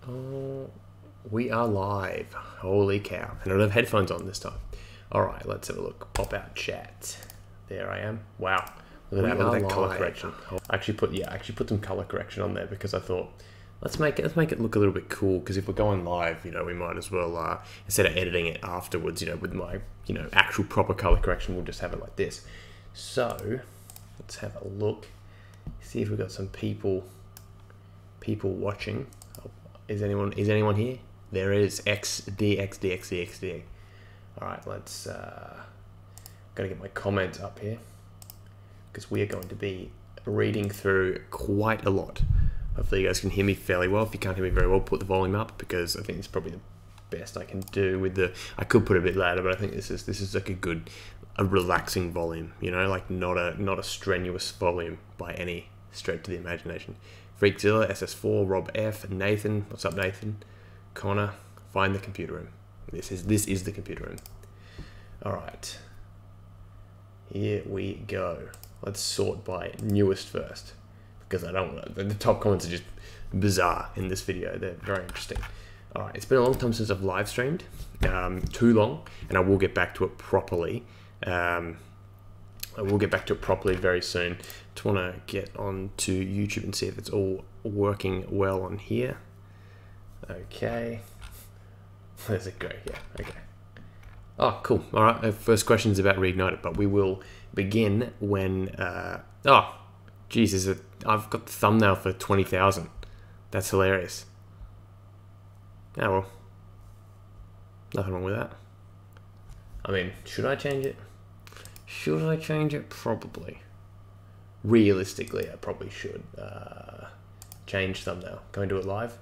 Oh, we are live. Holy cow. And I don't have headphones on this time. Alright, let's have a look. Pop out chat. There I am. Wow. Look at that color correction. I actually put some color correction on there because I thought let's make it look a little bit cool, because if we're going live, you know, we might as well instead of editing it afterwards, you know, with my, you know, actual proper color correction, we'll just have it like this. So let's have a look. See if we've got some people watching. Is anyone here? There is. XD. Alright, let's gotta get my comments up here, because we are going to be reading through quite a lot. Hopefully you guys can hear me fairly well. If you can't hear me very well, put the volume up, because I think it's probably the best I can do with the, I could put it a bit louder, but I think this is like a relaxing volume, you know, like not a strenuous volume by any stretch of the imagination. Freakzilla, SS4, Rob F, Nathan, what's up Nathan? Connor, find the computer room. This is the computer room. Alright. Here we go. Let's sort by newest first, because I don't want to, the top comments are just bizarre in this video. They're very interesting. Alright, it's been a long time since I've live streamed. Too long, and I will get back to it properly. I will get back to it properly very soon. Just want to get on to YouTube and see if it's all working well on here. Okay. There's a go, yeah, okay. Oh, cool. All right, first question is about Reignited, but we will begin when, oh, Jesus, I've got the thumbnail for 20,000. That's hilarious. Oh, well. Nothing wrong with that. I mean, should I change it? Should I change it? Probably. Realistically, I probably should change thumbnail. Go and do it live.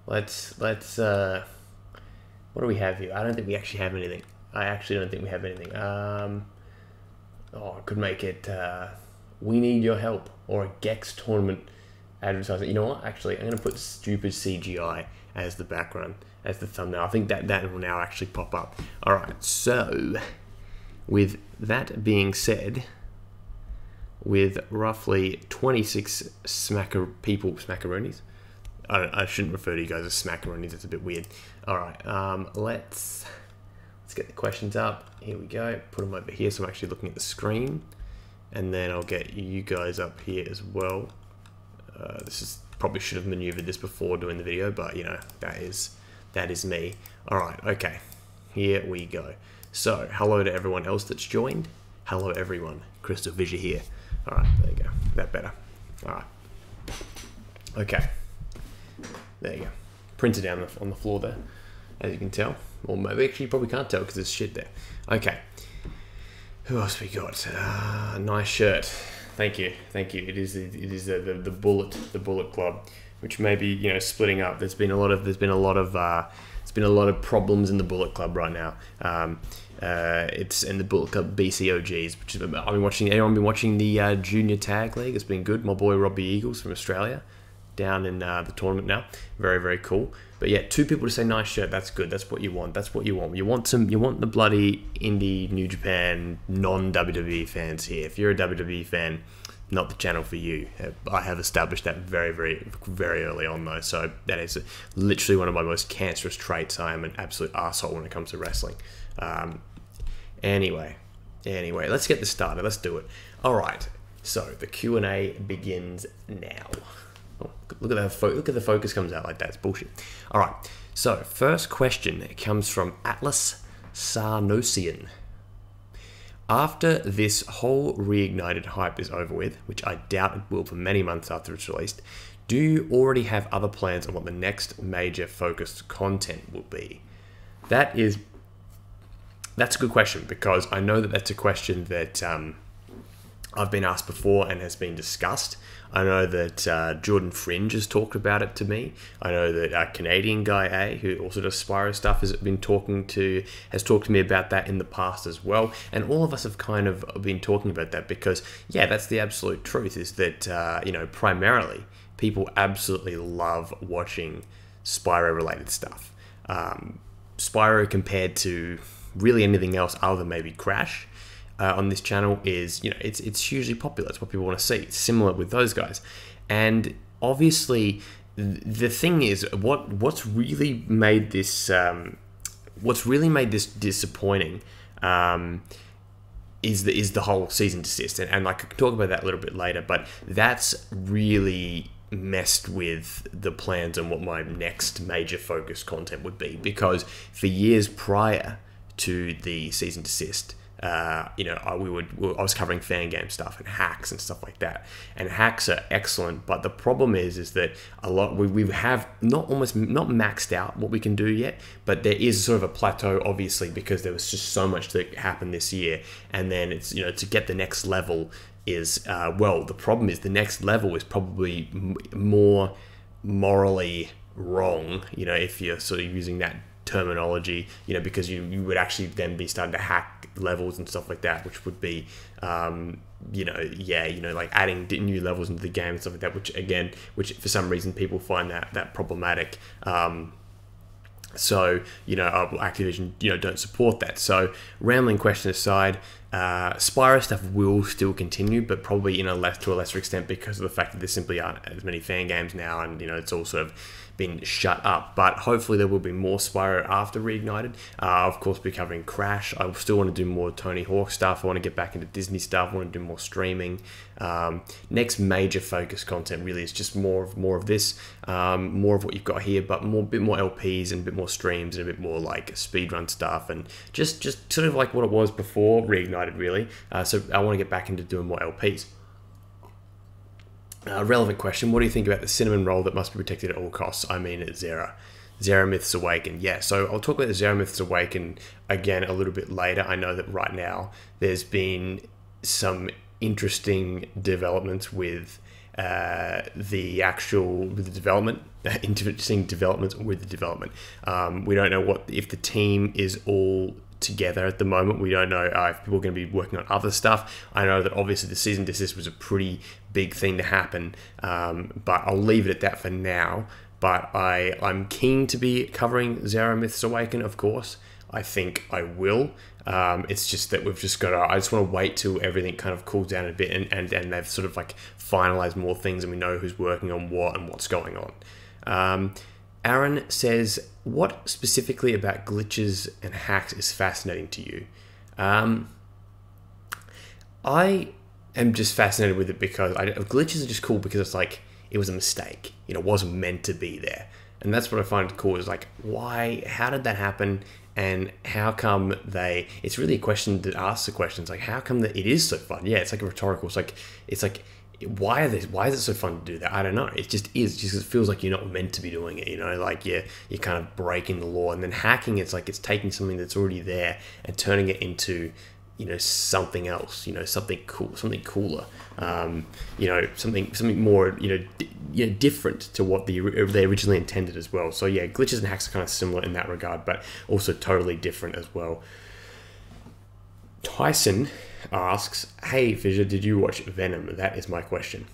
Let's what do we have here? I don't think we actually have anything. I actually don't think we have anything. Oh, I could make it we need your help, or a Gex tournament advertising. You know what? Actually, I'm gonna put stupid CGI as the background, as the thumbnail. I think that will now actually pop up. All right, so with that being said, with roughly 26 smackaroonies, I shouldn't refer to you guys as smackaroonies, it's a bit weird. All right, let's get the questions up. Here we go. Put them over here so I'm actually looking at the screen, and then I'll get you guys up here as well. This is probably should have maneuvered this before doing the video, but you know, that is me. All right, okay, here we go. So, hello to everyone else that's joined. Hello everyone, CrystalFissure's here. All right, there you go. That better. All right. Okay. There you go. Printed down on the floor there, as you can tell. Or maybe actually you probably can't tell because there's shit there. Okay. Who else we got? Nice shirt. Thank you. It is the Bullet Club, which may be, you know, splitting up. There's been a lot of problems in the Bullet Club right now. It's in the Bullet Club BCOGs, which is, anyone been watching the Junior Tag League? It's been good. My boy Robbie Eagles from Australia down in the tournament now. Very, very cool. But yeah, 2 people to say nice shirt. That's good. That's what you want. That's what you want. You want the bloody indie New Japan non-WWE fans here. If you're a WWE fan, not the channel for you. I have established that very, very, very early on though. So that is literally one of my most cancerous traits. I am an absolute arsehole when it comes to wrestling. Anyway, let's get this started. Let's do it. All right. So the Q&A begins now. Oh, look at the focus comes out like that. It's bullshit. All right. So first question comes from Atlas Sarnosian. After this whole Reignited hype is over with, which I doubt it will for many months after it's released, do you already have other plans on what the next major focused content will be? That's a good question, because I know that that's a question that I've been asked before and has been discussed. I know that Jordan Fringe has talked about it to me. I know that Canadian guy A, who also does Spyro stuff, has talked to me about that in the past as well. And all of us have kind of been talking about that because, yeah, that's the absolute truth, is that, you know, primarily people absolutely love watching Spyro related stuff. Spyro compared to really anything else other than maybe Crash on this channel is, you know, it's hugely popular. It's what people want to see. It's similar with those guys. And obviously the thing is, what's really made this disappointing is the whole season desist, and like I can talk about that a little bit later, but that's really messed with the plans on what my next major focus content would be, because for years prior to the season desist, I was covering fan game stuff and hacks and stuff like that, and hacks are excellent, but the problem is that we have not maxed out what we can do yet, but there is sort of a plateau, obviously, because there was just so much that happened this year, and then it's, to get the next level is the problem is the next level is probably more morally wrong, if you're sort of using that terminology, because you would actually then be starting to hack levels and stuff like that, which would be like adding new levels into the game and stuff like that, which for some reason people find that problematic. So Activision don't support that. So rambling question aside, Spyro stuff will still continue, but probably to a lesser extent, because of the fact that there simply aren't as many fan games now, and it's all sort of been shut up. But hopefully there will be more Spyro after Reignited. Of course, be covering Crash. I still want to do more Tony Hawk stuff. I want to get back into Disney stuff. I want to do more streaming. Next major focus content really is just more of this, more of what you've got here, but bit more LPs and a bit more streams and a bit more like speedrun stuff, and just sort of like what it was before Reignited, really. So I want to get back into doing more LPs. Relevant question: what do you think about the cinnamon roll that must be protected at all costs? I mean, it's Zera Myths Awaken. Yeah, so I'll talk about the Zera Myths Awaken again a little bit later. I know that right now there's been some interesting developments with the development. Interesting developments with the development. We don't know if the team is all together at the moment. We don't know if people are going to be working on other stuff. I know that obviously the season desist was a pretty big thing to happen, but I'll leave it at that for now. But I'm keen to be covering Zera Myths Awaken, of course. I think I will. It's just that we've just got to, I just want to wait till everything kind of cools down a bit, and they've sort of like finalized more things, and we know who's working on what and what's going on. Aaron says, what specifically about glitches and hacks is fascinating to you? I am just fascinated with it because glitches are just cool because it's like, it was a mistake. It wasn't meant to be there. And that's what I find cool, is like, how did that happen? And how come it's really a question that asks the questions, like, how come that it is so fun? Yeah, it's like a rhetorical, it's like, why is it so fun to do that? I don't know. It just is. It feels like you're not meant to be doing it. Like you're kind of breaking the law. And then hacking, it's like it's taking something that's already there and turning it into, something else. Something cool, something cooler. Something more, different to what they originally intended as well. So yeah, glitches and hacks are kind of similar in that regard, but also totally different as well. Tyson asks, hey Fissure, did you watch Venom? That is my question.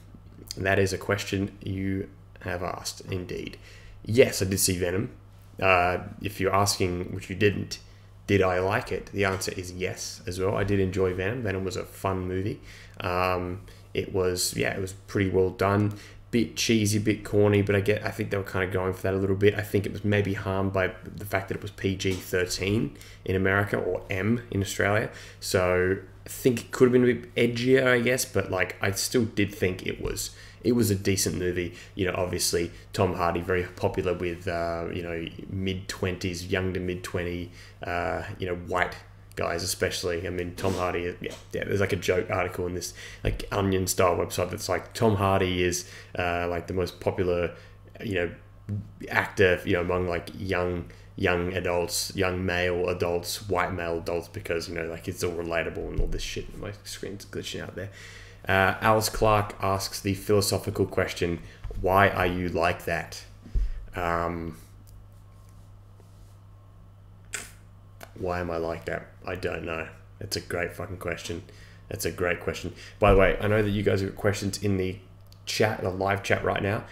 That is a question you have asked, indeed. Yes, I did see Venom. If you're asking, which you didn't, did I like it? The answer is yes as well. I did enjoy Venom. Venom was a fun movie. It was pretty well done. Bit cheesy, bit corny, but I think they were kind of going for that a little bit. I think it was maybe harmed by the fact that it was PG-13 in America, or M in Australia. So I think it could have been a bit edgier, I guess, but like I still did think it was a decent movie. Obviously Tom Hardy, very popular with mid-20s, young to mid-20, white guys especially. I mean, Tom Hardy, there's like a joke article in this like Onion style website that's like, Tom Hardy is like the most popular actor among like young adults, young male adults, white male adults, because like it's all relatable and all this shit. My screen's glitching out there. Alice Clark asks the philosophical question, why are you like that? Why am I like that? I don't know. It's a great fucking question. That's a great question. By the way, I know that you guys have got questions in the chat, the live chat right now,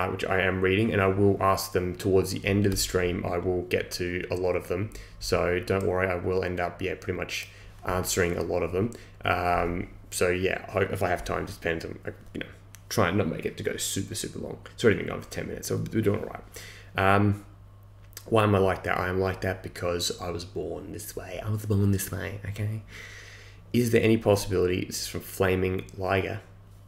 which I am reading, and I will ask them towards the end of the stream. I will get to a lot of them, so don't worry. I will end up, pretty much answering a lot of them. So yeah, if I have time, just depends on, try and not make it to go super, super long. It's already been going for 10 minutes, so we're doing all right. Why am I like that? I am like that because I was born this way. I was born this way, okay? Is there any possibility, this is from Flaming Liger,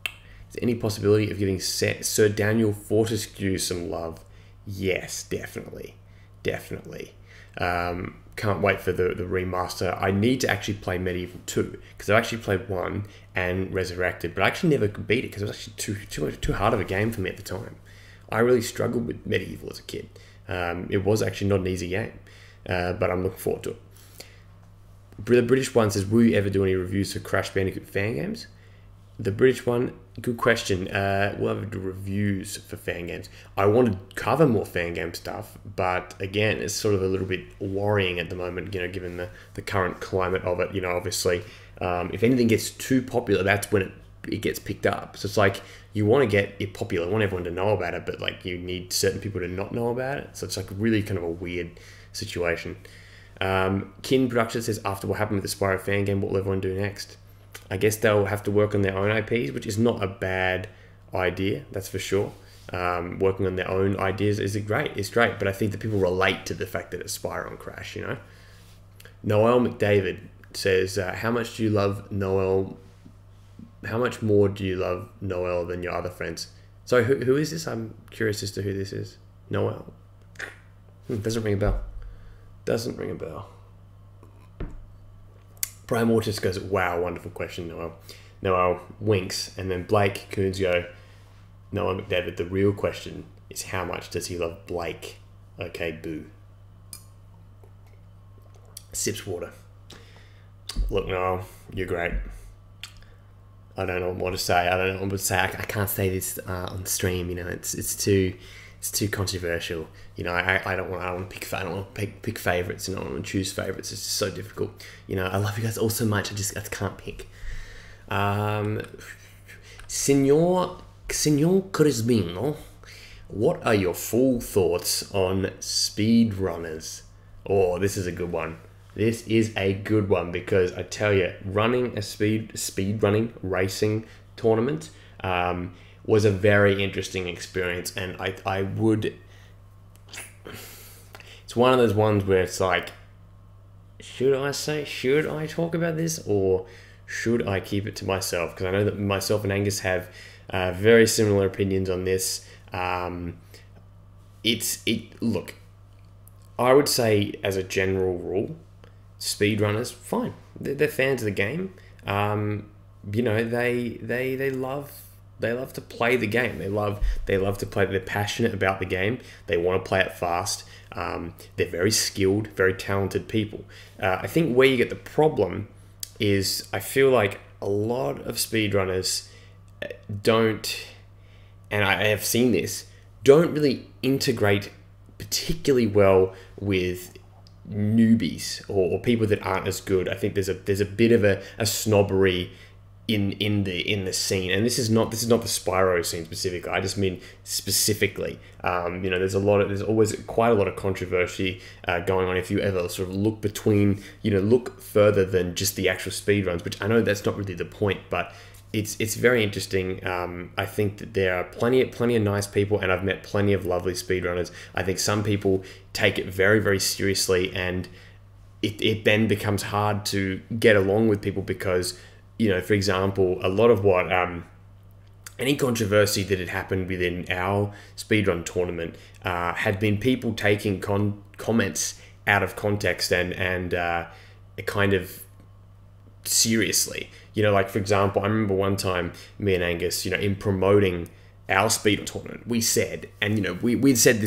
is there any possibility of giving Sir Daniel Fortescue some love? Yes, definitely. Definitely. Can't wait for the remaster. I need to actually play Medieval 2 because I actually played 1 and Resurrected, but I actually never could beat it because it was actually too hard of a game for me at the time. I really struggled with Medieval as a kid. It was actually not an easy game, but I'm looking forward to it. The British one says, will you ever do any reviews for Crash Bandicoot fan games? The British one, good question. We'll have to do reviews for fan games. I want to cover more fan game stuff, but again, it's sort of a little bit worrying at the moment, you know, given the current climate of it. You know, obviously, if anything gets too popular, that's when it gets picked up. So it's like, you want to get it popular, you want everyone to know about it, but like you need certain people to not know about it. So it's like really kind of a weird situation. Kin Production says, after what happened with the Spyro fan game, what will everyone do next? I guess they'll have to work on their own IPs, which is not a bad idea, that's for sure. Working on their own ideas is great. It's great, but I think that people relate to the fact that it's Spyro and Crash, you know? Noel McDavid says, how much do you love Noel? How much more do you love Noel than your other friends? So who is this? I'm curious as to who this is. Noel. Doesn't ring a bell. Doesn't ring a bell. Brian Waters goes, wow, wonderful question, Noel. Noel winks, and then Blake Coons go, Noel McDavid, the real question is how much does he love Blake? Okay, boo. Sips water. Look, Noel, you're great. I don't know what to say. I don't know what to say. I can't say this on stream. You know, it's too controversial. You know, I don't want to pick favorites. You know, I don't want to choose favorites. It's just so difficult. You know, I love you guys all so much. I can't pick. Senor Crispino, what are your full thoughts on speedrunners? Oh, this is a good one. This is a good one because I tell you, running a speedrunning racing tournament was a very interesting experience, and I would. It's one of those ones where it's like, should I talk about this, or should I keep it to myself? Because I know that myself and Angus have very similar opinions on this. Look, I would say as a general rule, speedrunners, fine. They're fans of the game. You know, they love to play the game. They love to play. They're passionate about the game. They want to play it fast. They're very skilled, very talented people. I think where you get the problem is I feel like a lot of speedrunners don't, and I have seen this, don't really integrate particularly well with newbies or people that aren't as good. I think there's a bit of a snobbery in the scene, and this is not the Spyro scene specifically. I just mean specifically. You know, there's always quite a lot of controversy going on if you ever sort of look further than just the actual speedruns, which I know that's not really the point, but it's very interesting. I think that there are plenty of nice people, and I've met plenty of lovely speedrunners. I think some people take it very, very seriously, and it then becomes hard to get along with people because, you know, for example, a lot of what any controversy that had happened within our speedrun tournament had been people taking comments out of context and kind of seriously. You know, like for example, I remember one time me and Angus, you know, in promoting our speed this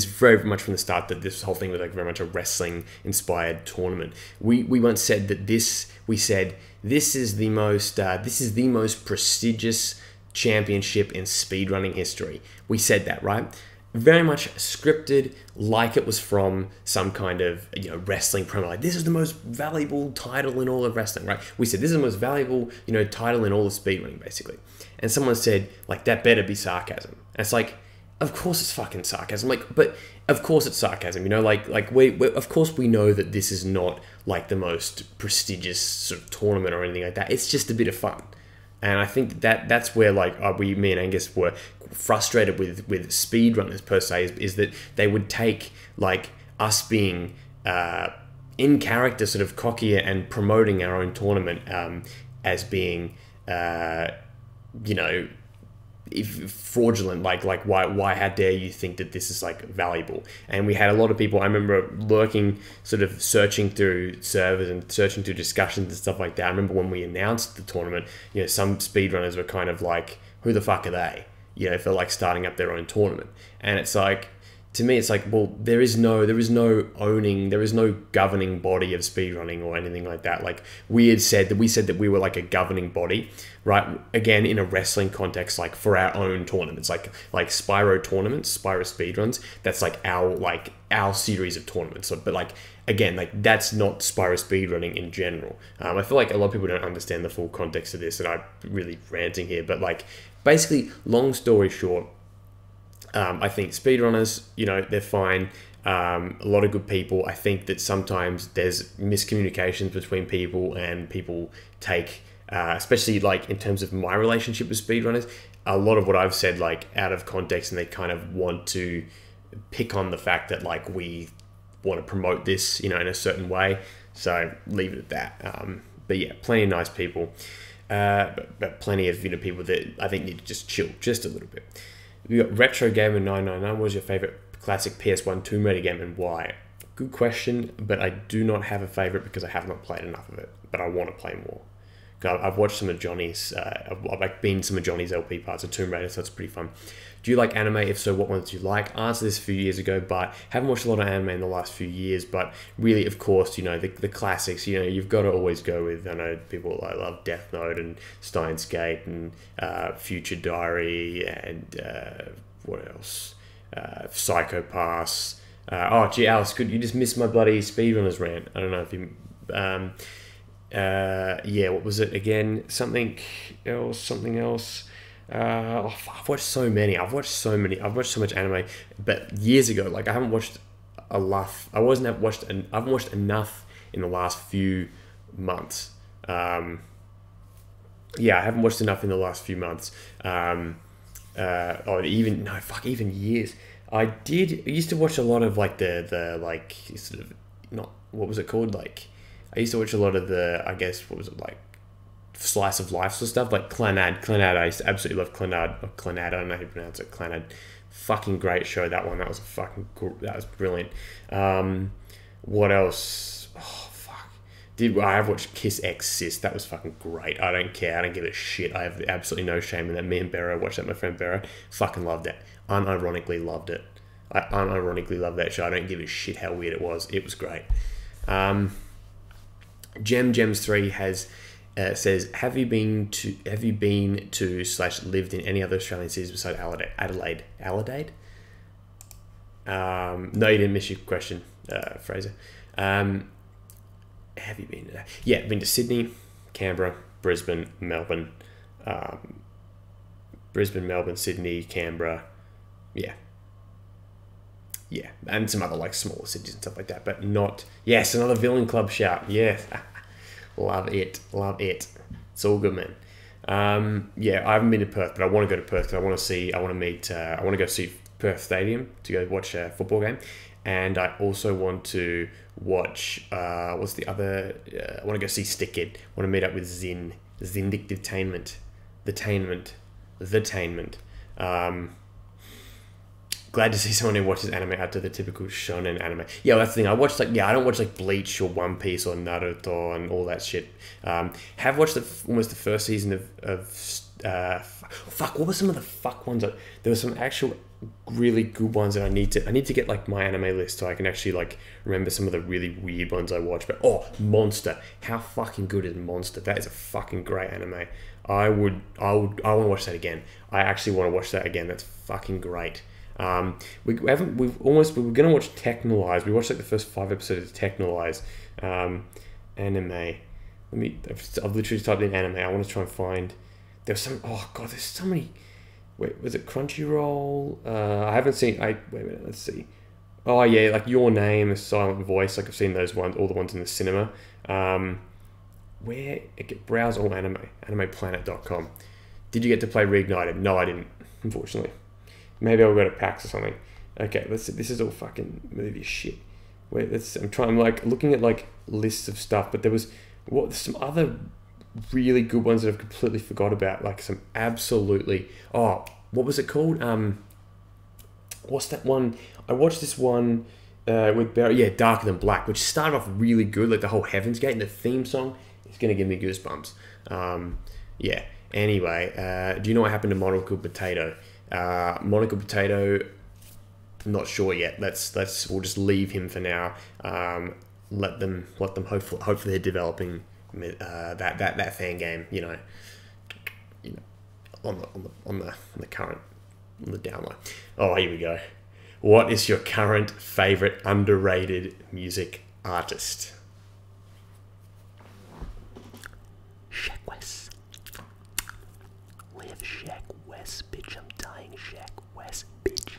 very much from the start that this whole thing was like very much a wrestling inspired tournament. We once said that this is the most prestigious championship in speedrunning history. We said that, right? Very much scripted, like it was from some kind of, you know, wrestling promo. Like, this is the most valuable title in all of wrestling, right? We said this is the most valuable, you know, title in all of speedrunning, basically. And someone said, like, that better be sarcasm. And it's like, of course it's fucking sarcasm. Like, but of course it's sarcasm, you know, like we of course we know that this is not like the most prestigious sort of tournament or anything like that. It's just a bit of fun. And I think that's where like me and Angus were frustrated with speedrunners per se, is that they would take like us being in character, sort of cocky and promoting our own tournament as being you know, if fraudulent, like why how dare you think that this is like valuable? And we had a lot of people, I remember lurking, sort of searching through servers and searching through discussions and stuff like that. I remember when we announced the tournament, you know, some speedrunners were kind of like, who the fuck are they? You know, for like starting up their own tournament. And it's like, to me, it's like, well, there is no governing body of speedrunning or anything like that. Like we said that we were like a governing body, right? Again, in a wrestling context, like for our own tournaments, like Spyro tournaments, Spyro speedruns. That's like our series of tournaments. So, but like again, like that's not Spyro speedrunning in general. I feel like a lot of people don't understand the full context of this, and I'm really ranting here. But like basically, long story short. I think speedrunners, you know, they're fine. A lot of good people. I think that sometimes there's miscommunications between people, and people take, especially like in terms of my relationship with speedrunners, a lot of what I've said like out of context, and they kind of want to pick on the fact that like we want to promote this, you know, in a certain way. So leave it at that. But yeah, plenty of nice people, but plenty of, you know, people that I think need to just chill just a little bit. We got Retro Gamer 999. What was your favorite classic PS1 Tomb Raider game and why? Good question, but I do not have a favorite because I have not played enough of it. But I want to play more. I've watched some of Johnny's. I've like been some of Johnny's LP parts of Tomb Raider, so it's pretty fun. Do you like anime? If so, what ones do you like? I answered this a few years ago, but haven't watched a lot of anime in the last few years. But really, of course, you know, the classics. You know, you've got to always go with. I know people like love Death Note and Steins Gate and Future Diary and what else? Psycho Pass. Oh, gee, Alice, you just missed my bloody speedrunners rant. I don't know if you. Yeah, what was it again? Something else. I've watched so many. I've watched so much anime, but years ago. Like I haven't watched a lot. I haven't watched enough in the last few months. Yeah, I haven't watched enough in the last few months. Even years. I used to watch a lot of like the like sort of, not, what was it called? Like I used to watch a lot of the, I guess, what was it, like slice of life sort of stuff, like Clannad. I used to absolutely love Clannad. I don't know how to pronounce it. Clannad. Fucking great show, that one. That was brilliant. What else? Oh, fuck. I have watched Kiss X Sis. That was fucking great. I don't care. I don't give a shit. I have absolutely no shame in that. Me and Barrow watched that. My friend Barrow fucking loved it. Unironically loved it. I unironically love that show. I don't give a shit how weird it was. It was great. Gems 3 has says, have you been to / lived in any other Australian cities besides Adelaide? No, you didn't miss your question, Fraser. Have you been to that? Yeah, been to Sydney, Canberra, Brisbane, Melbourne. Sydney, Canberra. Yeah, and some other like smaller cities and stuff like that, but not. Yes, another Villain Club shout. Yeah, love it. It's all good, man. Yeah, I haven't been to Perth, but I want to go to Perth because I want to go see Perth Stadium to go watch a football game, and I also want to watch. What's the other? I want to go see Stick It. I want to meet up with Zindictainment, The Tainment. Glad to see someone who watches anime out to the typical shonen anime. Yeah, well, that's the thing. I don't watch like Bleach or One Piece or Naruto and all that shit. Have watched almost the first season of what were some of the fuck ones? There were some actual really good ones that I need to get like my anime list so I can actually like remember some of the really weird ones I watched. But Monster. How fucking good is Monster? That is a fucking great anime. I want to watch that again. I actually want to watch that again. That's fucking great. We were gonna watch Technolize. We watched like the first 5 episodes of Technolize. Anime. I've literally typed in anime. I want to try and find. There's so many. Wait, was it Crunchyroll? I haven't seen. Wait a minute. Let's see. Oh yeah, like Your Name, A Silent Voice. Like I've seen those ones, all the ones in the cinema. where browse all animeplanet.com. Did you get to play Reignited? No, I didn't, unfortunately. Maybe I'll go to PAX or something. Okay, this is all fucking movie shit. Wait, I'm like looking at like lists of stuff, but there was some other really good ones that I've completely forgot about. Like some absolutely, what was it called? What's that one? I watched this one with Barry. Yeah, Darker Than Black, which started off really good. Like the whole Heaven's Gate and the theme song is gonna give me goosebumps. Yeah. Anyway, do you know what happened to Monocle Potato? Monocle Potato, I'm not sure yet. We'll just leave him for now. Let them hopefully they're developing that fan game. You know, on the current, on the download. Oh, here we go. What is your current favorite underrated music artist? Shaq West. Live Shaq West, bitch. I'm dying, Shaq West, bitch.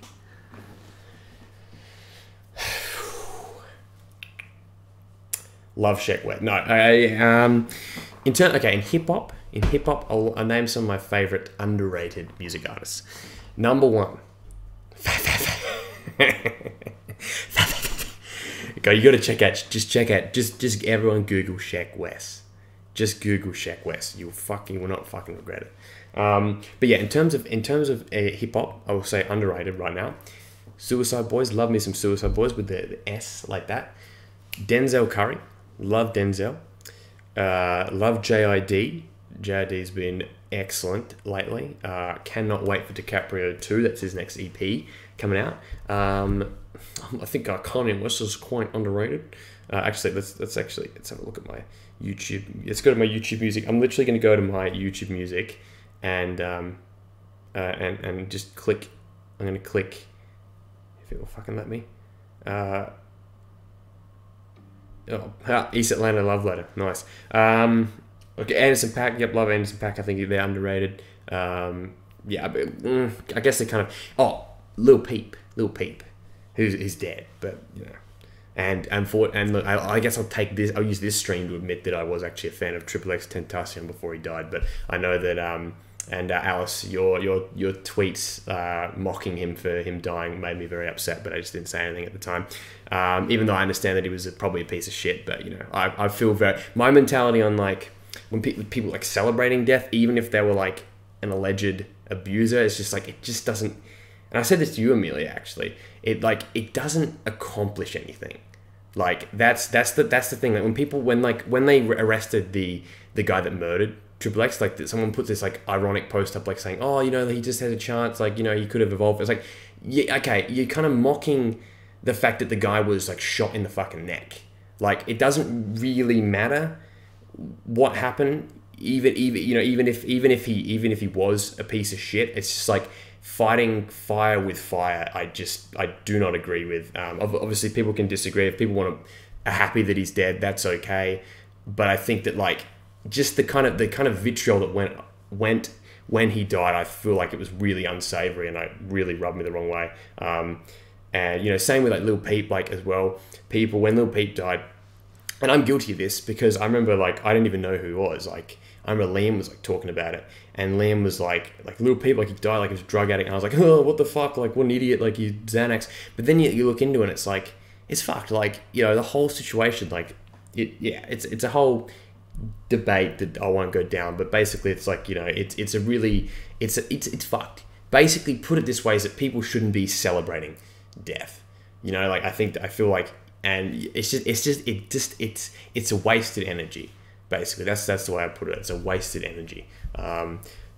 Love Shaq West. No, in hip hop, I'll name some of my favorite underrated music artists. Number one. Okay, you got to check out. Just everyone Google Shaq West. Just Google Shaq West. You will not fucking regret it. But yeah, in terms of hip hop, I will say underrated right now. Suicide Boys, love me some Suicide Boys with the S like that. Denzel Curry, love Denzel. Love JID. JID's been excellent lately. Cannot wait for DiCaprio 2. That's his next EP coming out. I think Kanye West is quite underrated. Actually, let's have a look at my YouTube. Let's go to my YouTube music. I'm literally going to go to my YouTube music and just click. I'm going to click if it will fucking let me. East Atlanta Love Letter. Nice. Okay, Anderson .Paak. Yep, love Anderson .Paak. I think they're underrated. Yeah, but, I guess they're kind of. Oh, Lil Peep, who's dead, but you know. And look, I guess I'll use this stream to admit that I was actually a fan of Triple X Tentacion before he died. But I know that and Alice, your tweets mocking him for him dying made me very upset. But I just didn't say anything at the time. Even though I understand that he was probably a piece of shit. But you know, I feel my mentality on like when people like celebrating death, even if they were like an alleged abuser, it's just like it just doesn't. And I said this to you, Amelia, actually. It doesn't accomplish anything. Like that's the thing. Like when they arrested the guy that murdered Triple X, like someone puts this like ironic post up like saying, oh, you know, he just had a chance, like, you know, he could have evolved. It's like, yeah, okay, you're kind of mocking the fact that the guy was like shot in the fucking neck. Like it doesn't really matter what happened, even if he was a piece of shit. It's just like fighting fire with fire. I do not agree with. Obviously, people can disagree. If people are happy that he's dead, that's okay. But I think that like just the kind of vitriol that went when he died, I feel like it was really unsavory and it really rubbed me the wrong way. And you know, same with like Lil Peep, like as well. People when Lil Peep died, and I'm guilty of this because I remember like I didn't even know who he was. Like I remember Liam was like talking about it, and Liam was like Lil Peep, like he died, like he was a drug addict, and I was like, oh, what the fuck, like what an idiot, like he's Xanax. But then you look into it, and it's like it's fucked. Like, you know, the whole situation, like it's a whole debate that I won't go down. But basically, it's like, you know, it's fucked. Basically, put it this way: is that people shouldn't be celebrating death. You know, like I feel like, and it's a wasted energy. Basically, that's the way I put it. It's a wasted energy.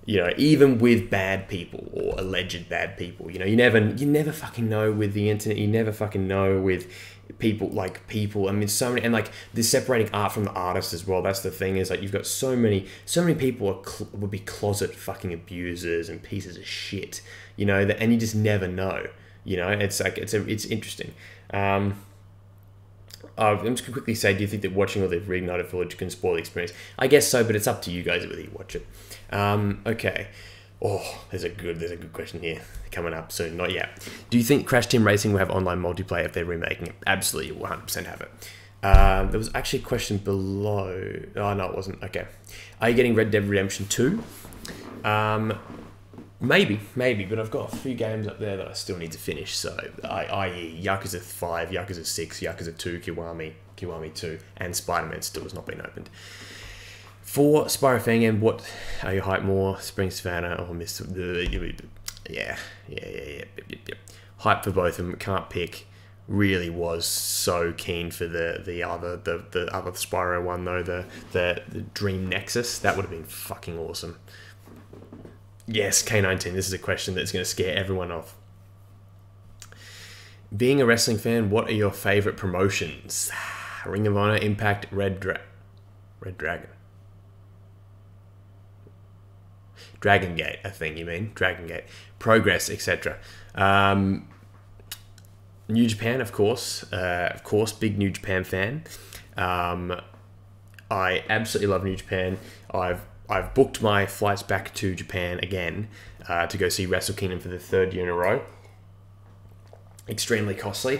You know, even with bad people or alleged bad people, you know, you never fucking know with the internet. You never fucking know with people. I mean, so many, and like the separating art from the artist as well. That's the thing, is like you've got so many people would be closet fucking abusers and pieces of shit. You know, and you just never know. You know, it's like it's interesting. I'm just gonna quickly say, do you think that watching all the Reignited footage can spoil the experience? I guess so, but it's up to you guys whether you watch it. Okay. Oh, there's a good question here coming up soon. Not yet. Do you think Crash Team Racing will have online multiplayer if they're remaking it? Absolutely, 100% have it. There was actually a question below. Oh, no, it wasn't. Okay. Are you getting Red Dead Redemption 2? Maybe, but I've got a few games up there that I still need to finish. So, i.e. Yakuza 5, Yakuza 6, Yakuza 2, Kiwami 2, and Spider-Man still has not been opened. For Spyro fan game, what are you hyped more? Spring Savannah or Mr. Yeah. Hype for both of them. Can't pick. Really was so keen for the other Spyro one though, the Dream Nexus. That would have been fucking awesome. Yes, K19. This is a question that's going to scare everyone off. Being a wrestling fan, what are your favorite promotions? Ring of Honor, Impact, Red Dragon. Dragon Gate, I think you mean. Dragon Gate. Progress, etc. New Japan, of course. Big New Japan fan. I absolutely love New Japan. I've booked my flights back to Japan again to go see Wrestle Kingdom for the 3rd year in a row. Extremely costly.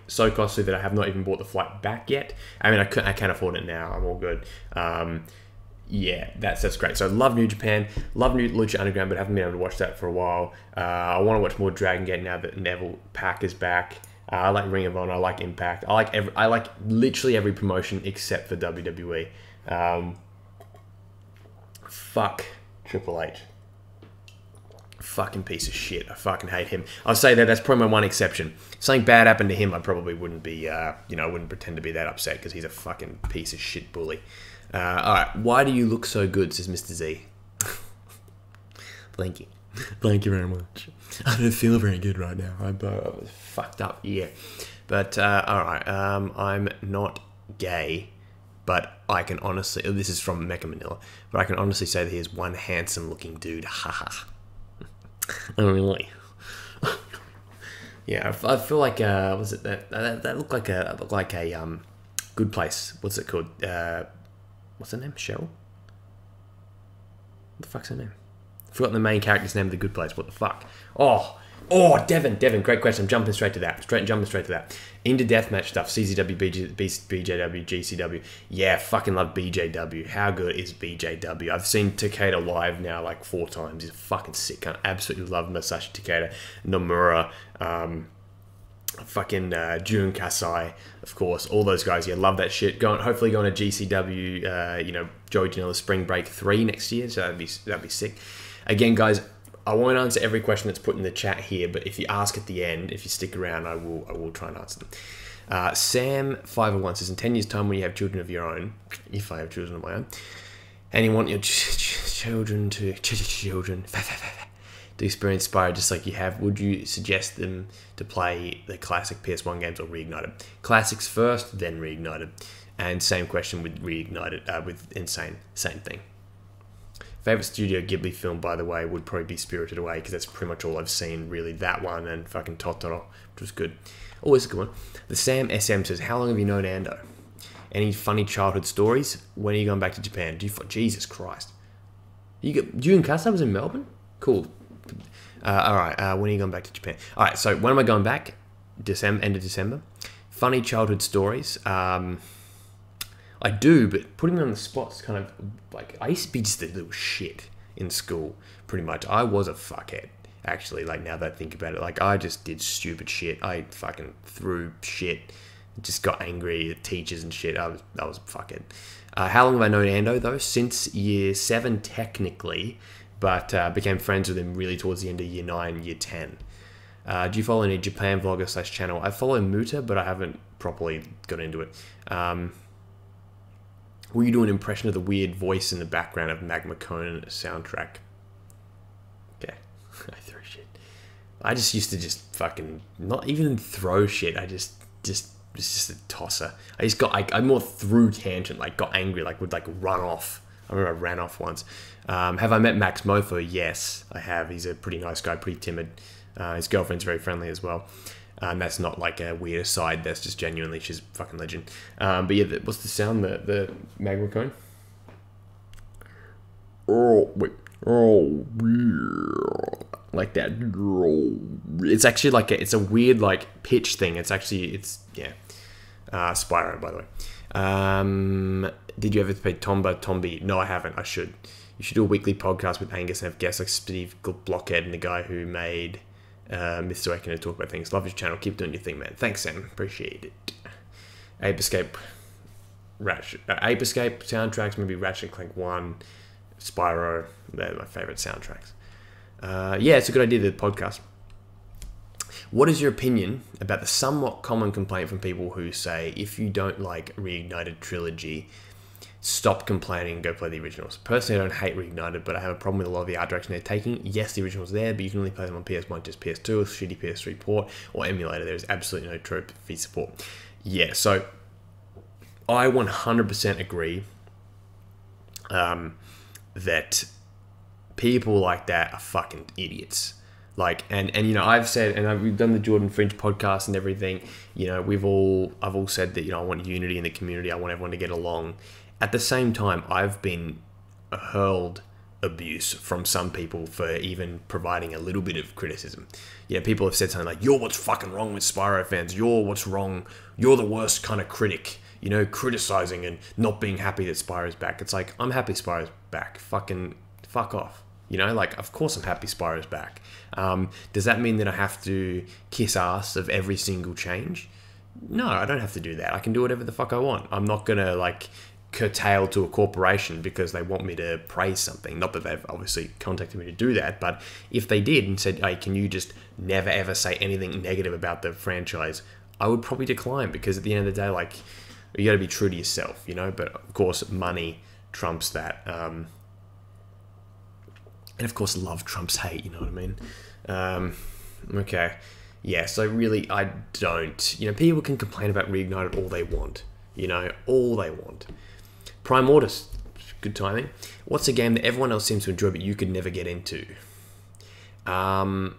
So costly that I have not even bought the flight back yet. I mean, I can afford it now. I'm all good. Yeah, that's great. So I love New Japan, love New Lucha Underground, but haven't been able to watch that for a while. I want to watch more Dragon Gate now that Neville Pack is back. I like Ring of Honor, I like Impact. I like literally every promotion except for WWE. Fuck Triple H. Fucking piece of shit. I fucking hate him. I'll say that's probably my one exception. If something bad happened to him, I probably wouldn't be, I wouldn't pretend to be that upset because he's a fucking piece of shit bully. Alright, why do you look so good, says Mr. Z. Thank you. Thank you very much. I don't feel very good right now. I'm fucked up, yeah. But, alright, I'm not gay, but I can honestly, this is from Mecca Manila, but I can honestly say that he is one handsome looking dude. Haha. Oh, really? Yeah, I feel like, was it that looked like a Good Place. What's it called? What's her name? Cheryl? What the fuck's her name? I forgot the main character's name of The Good Place. What the fuck? Oh, Devin, great question. I'm jumping straight to that. Into deathmatch stuff, CZW, BJW, GCW. Yeah, fucking love BJW. How good is BJW? I've seen Takeda live now like 4 times. He's fucking sick. I absolutely love Masashi Takeda. Nomura, fucking Jun Kasai, of course, all those guys. Yeah, love that shit. Hopefully going to GCW, Joey Janela's Spring Break 3 next year, so that'd be sick. Again, guys, I won't answer every question that's put in the chat here, but if you ask at the end, if you stick around, I will try and answer them. Sam501 says, in 10 years' time when you have children of your own, if I have children of my own, and you want your children to experience Spyro just like you have, would you suggest them to play the classic PS1 games or Reignited? Classics first, then Reignited. And same question with Reignited, with Insane, same thing. Favorite Studio Ghibli film, by the way, would probably be Spirited Away, because that's pretty much all I've seen, really. That one and fucking Totoro, which was good. Always a good one. The Sam SM says, how long have you known Ando? Any funny childhood stories? When are you going back to Japan? Jesus Christ. Jun Kasa was in Melbourne? Cool. Alright, when are you going back to Japan? Alright, so when am I going back? End of December. Funny childhood stories. I do, but putting me on the spot's kind of like, I used to be just a little shit in school, pretty much. I was a fuckhead, actually, like now that I think about it. Like, I just did stupid shit. I fucking threw shit, just got angry at teachers and shit. I was a fuckhead. How long have I known Ando, though? Since year 7, technically, but became friends with him really towards the end of year 9, year 10. Do you follow any Japan vlogger / channel? I follow Muta, but I haven't properly got into it. Will you do an impression of the weird voice in the background of Magma Conan soundtrack? Okay, I throw shit. I just used to just fucking not even throw shit. I just it's just a tosser. I more threw tangent, like got angry, like would like run off. I remember I ran off once. Have I met Max Mofo? Yes, I have. He's a pretty nice guy, pretty timid. His girlfriend's very friendly as well. That's not like a weird aside. That's just genuinely, she's a fucking legend. But yeah, what's the sound? The magma cone? Oh, wait. Oh, like that. It's actually like it's a weird like pitch thing. It's actually, yeah. Spyro, by the way. Did you ever play Tombi? No, I haven't. I should. You should do a weekly podcast with Angus and have guests like Steve Blockhead and the guy who made Mr. Ekin to talk about things. Love your channel. Keep doing your thing, man. Thanks, Sam. Appreciate it. Ape Escape soundtracks, maybe Ratchet & Clank 1, Spyro. They're my favourite soundtracks. Yeah, it's a good idea, the podcast. What is your opinion about the somewhat common complaint from people who say, if you don't like Reignited Trilogy, stop complaining and go play the originals? Personally, I don't hate Reignited, but I have a problem with a lot of the art direction they're taking. Yes, the original's there, but you can only play them on PS1, just PS2, or shitty PS3 port, or emulator. There is absolutely no trophy support. Yeah, so I 100% agree that people like that are fucking idiots. Like, and you know, I've said, and we've done the Jordan Fringe podcast and everything, you know, I've all said that, you know, I want unity in the community, I want everyone to get along. At the same time, I've been hurled abuse from some people for even providing a little bit of criticism. You know, people have said something like, you're what's fucking wrong with Spyro fans, you're what's wrong, you're the worst kind of critic, you know, criticizing and not being happy that Spyro's back. It's like, I'm happy Spyro's back, fucking fuck off. You know, like, of course I'm happy Spyro's back. Does that mean that I have to kiss ass of every single change? No, I don't have to do that. I can do whatever the fuck I want. I'm not going to, like, curtail to a corporation because they want me to praise something. Not that they've obviously contacted me to do that, but if they did and said, hey, can you just never ever say anything negative about the franchise, I would probably decline, because at the end of the day, like, you got to be true to yourself, you know? But, of course, money trumps that. And of course, love trumps hate, you know what I mean? Okay. Yeah, so really, I don't. You know, people can complain about Reignited all they want. You know, all they want. Prime Mortis, good timing. What's a game that everyone else seems to enjoy but you could never get into? I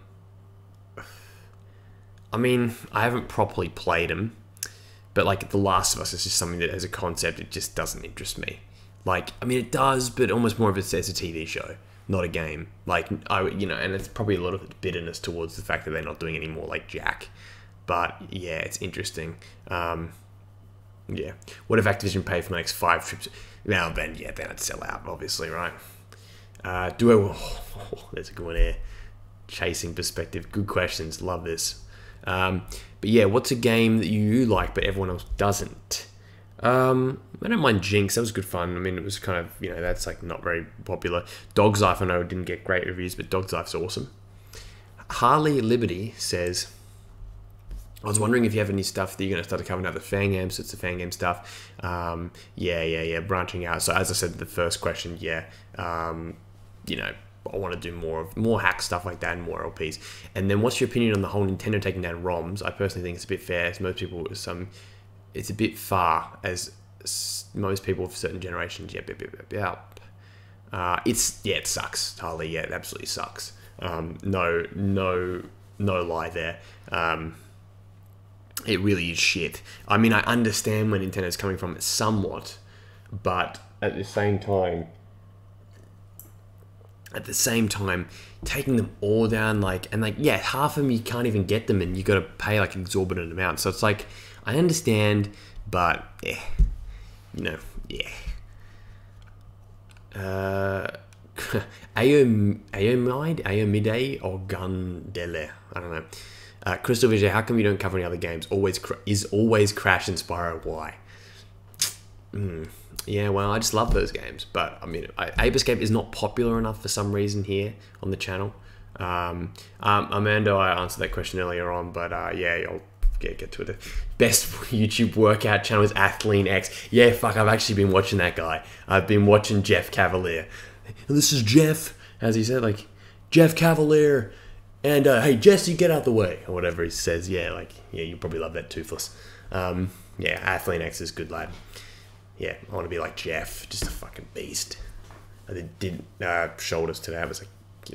mean, I haven't properly played them, but like The Last of Us is just something that as a concept, it just doesn't interest me. Like, I mean, it does, but almost more of it as a TV show, not a game. Like, you know, and it's probably a lot of bitterness towards the fact that they're not doing any more like Jack. But yeah, it's interesting. Yeah. What if Activision paid for my next 5 trips? Well, then, yeah, then I'd sell out, obviously, right? There's a good one here. Chasing perspective. Good questions. Love this. But yeah, what's a game that you like but everyone else doesn't? I don't mind Jinx. That was good fun. I mean, it was kind of, you know, that's like not very popular. Dog's Life, I know, didn't get great reviews, but Dog's Life's awesome. Harley Liberty says, I was wondering if you have any stuff that you're going to start to cover now, the fan games. So it's the fan game stuff. Yeah, branching out. So as I said, the first question, yeah, you know, I want to do more hack stuff like that and more LPs. And then what's your opinion on the whole Nintendo taking down ROMs? I personally think it's a bit fair. As most people, it's a bit far, as most people of certain generations. Yeah. It sucks, Harley. Yeah, it absolutely sucks. No lie there. It really is shit. I mean, I understand where Nintendo's coming from it somewhat, but at the same time, taking them all down, yeah, half of them you can't even get them, and you got to pay like exorbitant amounts. So it's like, I understand, but yeah, you know, yeah. Aomide or Gundele, I don't know. CrystalFissure's, how come you don't cover any other games? Always Crash and Spyro. Why? Yeah, well, I just love those games. But, I mean, Ape Escape is not popular enough for some reason here on the channel. Amanda, I answered that question earlier on, but yeah, I'll get to it. Best YouTube workout channel is Athlean X. Yeah, fuck, I've actually been watching that guy. I've been watching Jeff Cavalier. And this is Jeff, as he said, like, Jeff Cavalier. And, hey, Jesse, get out the way, or whatever he says. Yeah, yeah, you probably love that, Toothless. Yeah, Athlean X is good, lad. Yeah, I want to be like Jeff, just a fucking beast. I did shoulders today. It was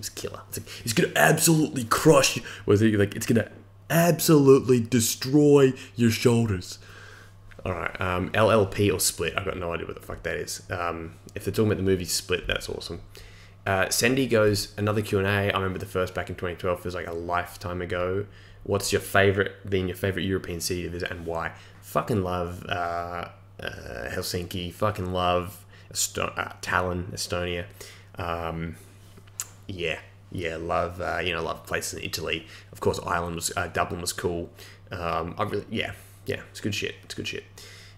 killer. It's like, it's going to absolutely crush you. It's going to absolutely destroy your shoulders. All right, LLP or Split. I've got no idea what the fuck that is. If they're talking about the movie Split, that's awesome. Sandy goes, another Q&A. I remember the first back in 2012. It was like a lifetime ago. What's your favorite European city to visit and why? Fucking love Helsinki. Fucking love Tallinn, Estonia. Yeah, love love places in Italy. Of course, Dublin was cool. It's good shit. It's good shit.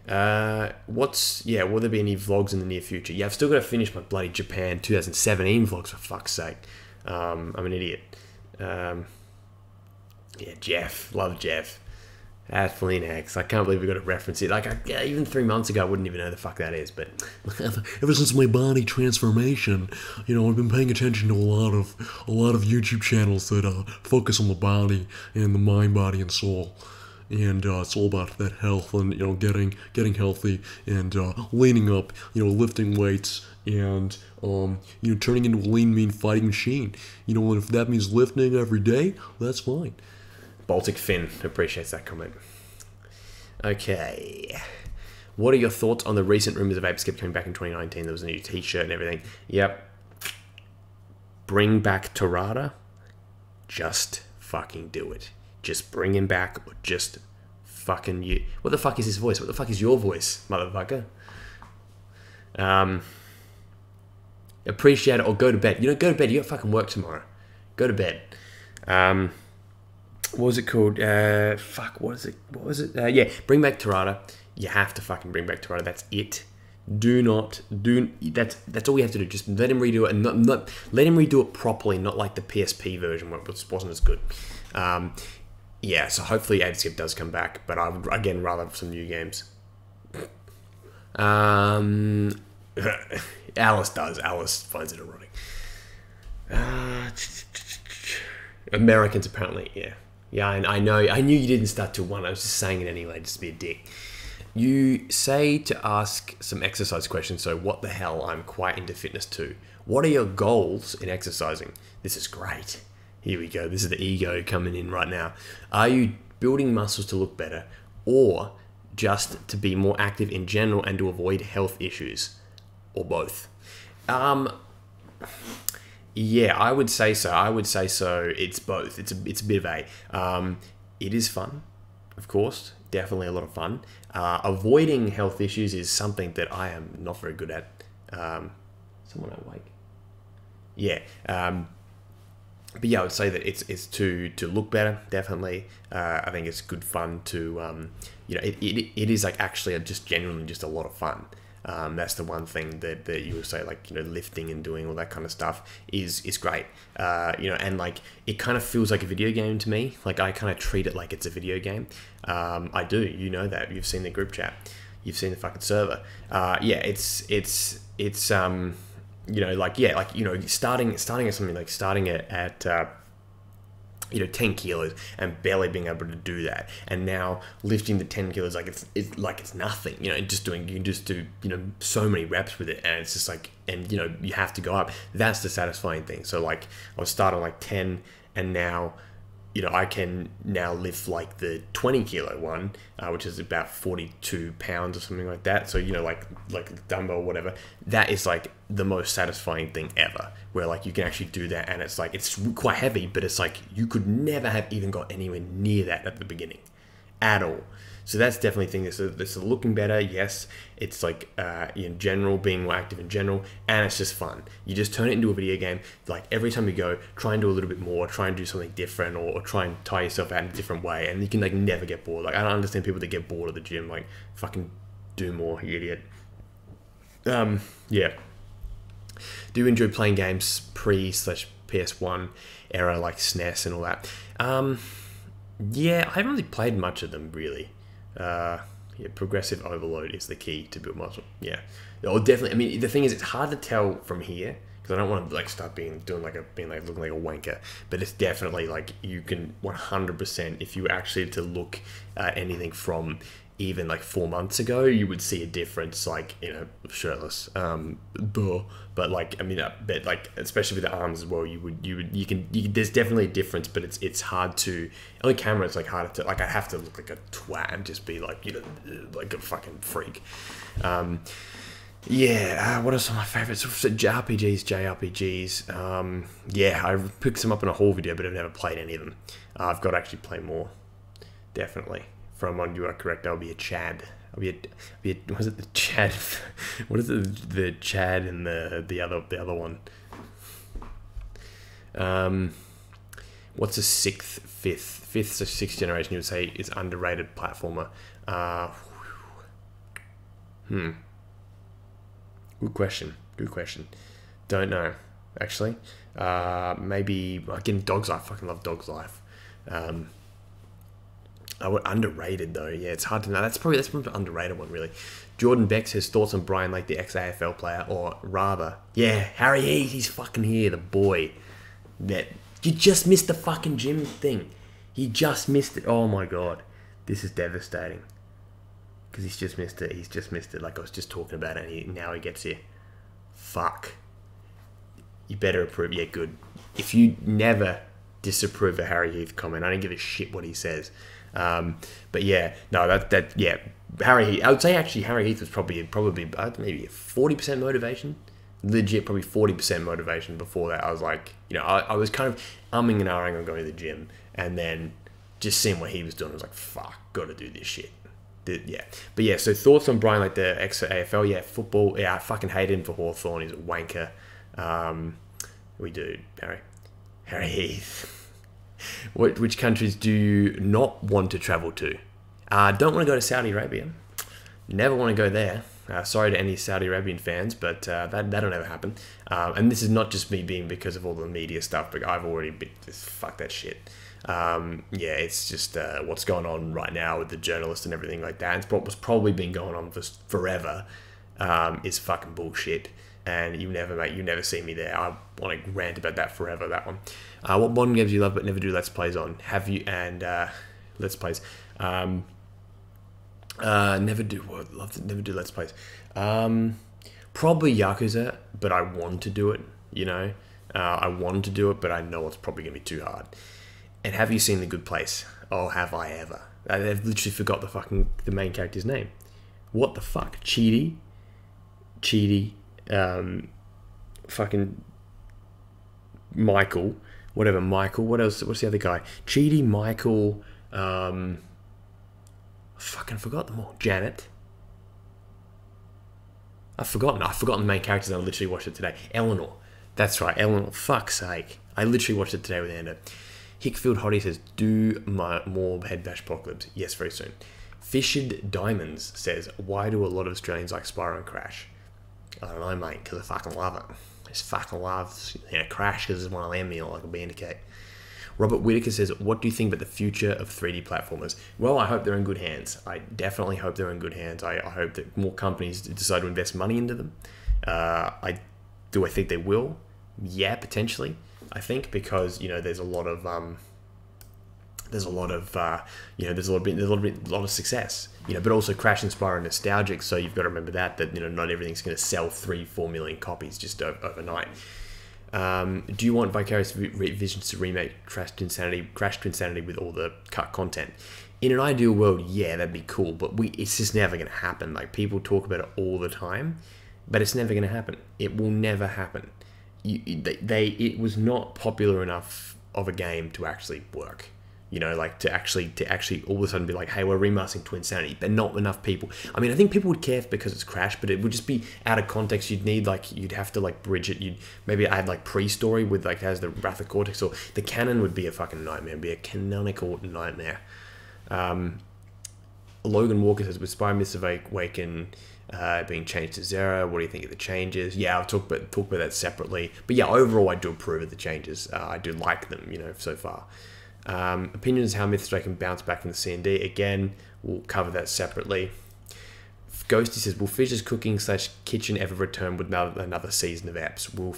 Will there be any vlogs in the near future? Yeah, I've still got to finish my bloody Japan 2017 vlogs, for fuck's sake. I'm an idiot. Jeff, love Jeff. Athlean I can't believe we got to reference it. Like, even 3 months ago, I wouldn't even know the fuck that is. But ever since my body transformation, I've been paying attention to a lot of YouTube channels that focus on the body and the mind, body, and soul. And it's all about that health and getting healthy and leaning up, lifting weights and turning into a lean, mean fighting machine. And if that means lifting every day, that's fine. Baltic Finn appreciates that comment. Okay. What are your thoughts on the recent rumors of ApeScape coming back in 2019? There was a new t-shirt and everything. Yep. Bring back Tarada. Just fucking do it. Just bring him back, or just fucking you. What the fuck is his voice? What the fuck is your voice, motherfucker? Appreciate it, or go to bed. Go to bed. You got fucking work tomorrow. Go to bed. What was it called? What was it? Bring back Tarada. You have to fucking bring back Tarada. That's it. That's all we have to do. Just let him redo it, and not let him redo it properly, not like the PSP version, which wasn't as good. So hopefully ApeScape does come back, but I would, again, rather have some new games. Alice does. Alice finds it erotic. Americans, apparently, yeah. Yeah, I know. I knew you didn't start till 1. I was just saying it anyway, just to be a dick. You say to ask some exercise questions, so what the hell, I'm quite into fitness too. What are your goals in exercising? This is great. Here we go. This is the ego coming in right now. Are you building muscles to look better, or just to be more active in general and to avoid health issues, or both? Yeah, I would say so. It's both. It's a bit of a. It is fun, of course. Definitely a lot of fun. Avoiding health issues is something that I am not very good at. Someone awake? Yeah. But yeah, I would say that it's to look better. Definitely. I think it's good fun to it is like actually just genuinely just a lot of fun. That's the one thing that you would say, like, lifting and doing all that kind of stuff is great. And like, it kind of feels like a video game to me. Like, I kind of treat it like it's a video game. I do, that. You've seen the group chat. You've seen the fucking server. Starting at something like starting at 10 kilos and barely being able to do that, and now lifting the 10 kilos like it's nothing. You can just do so many reps with it, and it's just like, and you have to go up. That's the satisfying thing. So like, I was starting like 10, and now I can now lift like the 20 kilo one, which is about 42 pounds or something like that. So, like the dumbbell or whatever, that is like the most satisfying thing ever, where like you can actually do that, and it's like, it's quite heavy, but it's like, you could never have even got anywhere near that at the beginning at all. So that's definitely a thing. This is looking better. Yes, it's like in general, being more active in general, and it's just fun. You just turn it into a video game. Like, every time you go, try and do a little bit more, try and do something different, or try and tire yourself out in a different way, and you can like never get bored. Like, I don't understand people that get bored at the gym. Like, fucking do more, you idiot. Yeah. Do you enjoy playing games pre/PS1 era, like SNES and all that? Yeah, I haven't really played much of them, really. Progressive overload is the key to build muscle. Yeah, or definitely. I mean, the thing is, it's hard to tell from here, because I don't want to like start looking like a wanker. But it's definitely like, you can 100%, if you actually to look at anything from even like 4 months ago, you would see a difference, like, shirtless. But like, I mean, but like, especially with the arms as well, you can there's definitely a difference, but it's hard to, on the camera, it's like harder to, like, I have to look like a twat and just be like, like a fucking freak. What are some of my favorites? JRPGs. I picked some up in a haul video, but I've never played any of them. I've got to actually play more, definitely. from on you are correct. That'll be a Chad. Was it the Chad? What is it? The Chad and the other one. What's a fifth, so sixth generation? You would say is underrated platformer. Good question. Don't know, actually. Maybe again, Dog's Life. I fucking love Dog's Life. Underrated though. Yeah, it's hard to know. That's probably the underrated one, really. Jordan Beck says thoughts on Brian Lake, the ex-AFL player, or rather, yeah, Harry Heath. He's fucking here, the boy. That you just missed the fucking gym thing. He just missed it. Oh my god, this is devastating. Because he's just missed it. He's just missed it. Like I was just talking about it. And now he gets here. Fuck. You better approve. Yeah, good. If you never disapprove a Harry Heath comment, I don't give a shit what he says. But yeah, no, yeah, Harry Heath. I would say actually Harry Heath was probably maybe 40% motivation. Legit, probably 40% motivation. Before that, I was like, you know, I was kind of umming and ahhing on going to the gym, and then just seeing what he was doing, I was like, fuck, got to do this shit. Yeah, but yeah. So thoughts on Brian, like the ex-AFL, yeah, football. Yeah, I fucking hate him for Hawthorn. He's a wanker. We do Harry Heath. Which countries do you not want to travel to? Don't want to go to Saudi Arabia. Never want to go there. Sorry to any Saudi Arabian fans, but that'll never happen. And this is not just me being because of all the media stuff, but I've already been just fuck that shit. Yeah, it's just what's going on right now with the journalists and everything like that. It's what's probably been going on for forever. Is fucking bullshit. And you never see me there. I want to rant about that forever. That one. What modern games do you love but never do Let's Plays on? Have you and Let's Plays? Never do. Well, love to never do Let's Plays. Probably Yakuza, but I want to do it. You know, I want to do it, but I know it's probably gonna be too hard. And have you seen The Good Place? Oh, have I ever? I've literally forgot the main character's name. What the fuck? Cheedy. Fucking Michael. Whatever, Michael. What else? What's the other guy? Cheedy, Michael. I fucking forgot them all. Janet. I've forgotten the main characters. I literally watched it today. Eleanor. That's right, Eleanor. Fuck's sake. I literally watched it today with Ando. Hickfield Hottie says, do more Head Bash Apocalypse. Yes, very soon. Fished Diamonds says, why do a lot of Australians like Spyro and Crash? I don't know, mate, because I fucking love it. I just fucking love Crash because it's one of them, like a Bandicoot. Robert Whitaker says, what do you think about the future of 3D platformers? Well, I hope they're in good hands. I definitely hope they're in good hands. I hope that more companies decide to invest money into them. I think they will? Yeah, potentially. I think because there's a lot of success. But also Crash and Spyro are nostalgic, so you've got to remember that not everything's going to sell 3-4 million copies just overnight. Do you want Vicarious Visions to remake Crash to Insanity with all the cut content? In an ideal world, yeah, that'd be cool, but it's just never going to happen. Like, people talk about it all the time, but it's never going to happen. It will never happen. It was not popular enough of a game to actually work. To actually all of a sudden be like, hey, we're remastering Twin Sanity, but not enough people. I mean, I think people would care because it's Crash, but it would just be out of context. You'd have to bridge it. You'd maybe add pre-story with has the Wrath of Cortex, or the canon would be a fucking nightmare. It'd be a canonical nightmare. Logan Walker says, with Spy Myths of Awaken being changed to Zero, what do you think of the changes? Yeah, I'll talk about that separately. But yeah, overall, I do approve of the changes. I do like them, so far. Opinions how Mythstray can bounce back from the C&D. Again, we'll cover that separately. Ghosty says, will Fissure's cooking/kitchen ever return with another season of apps? Will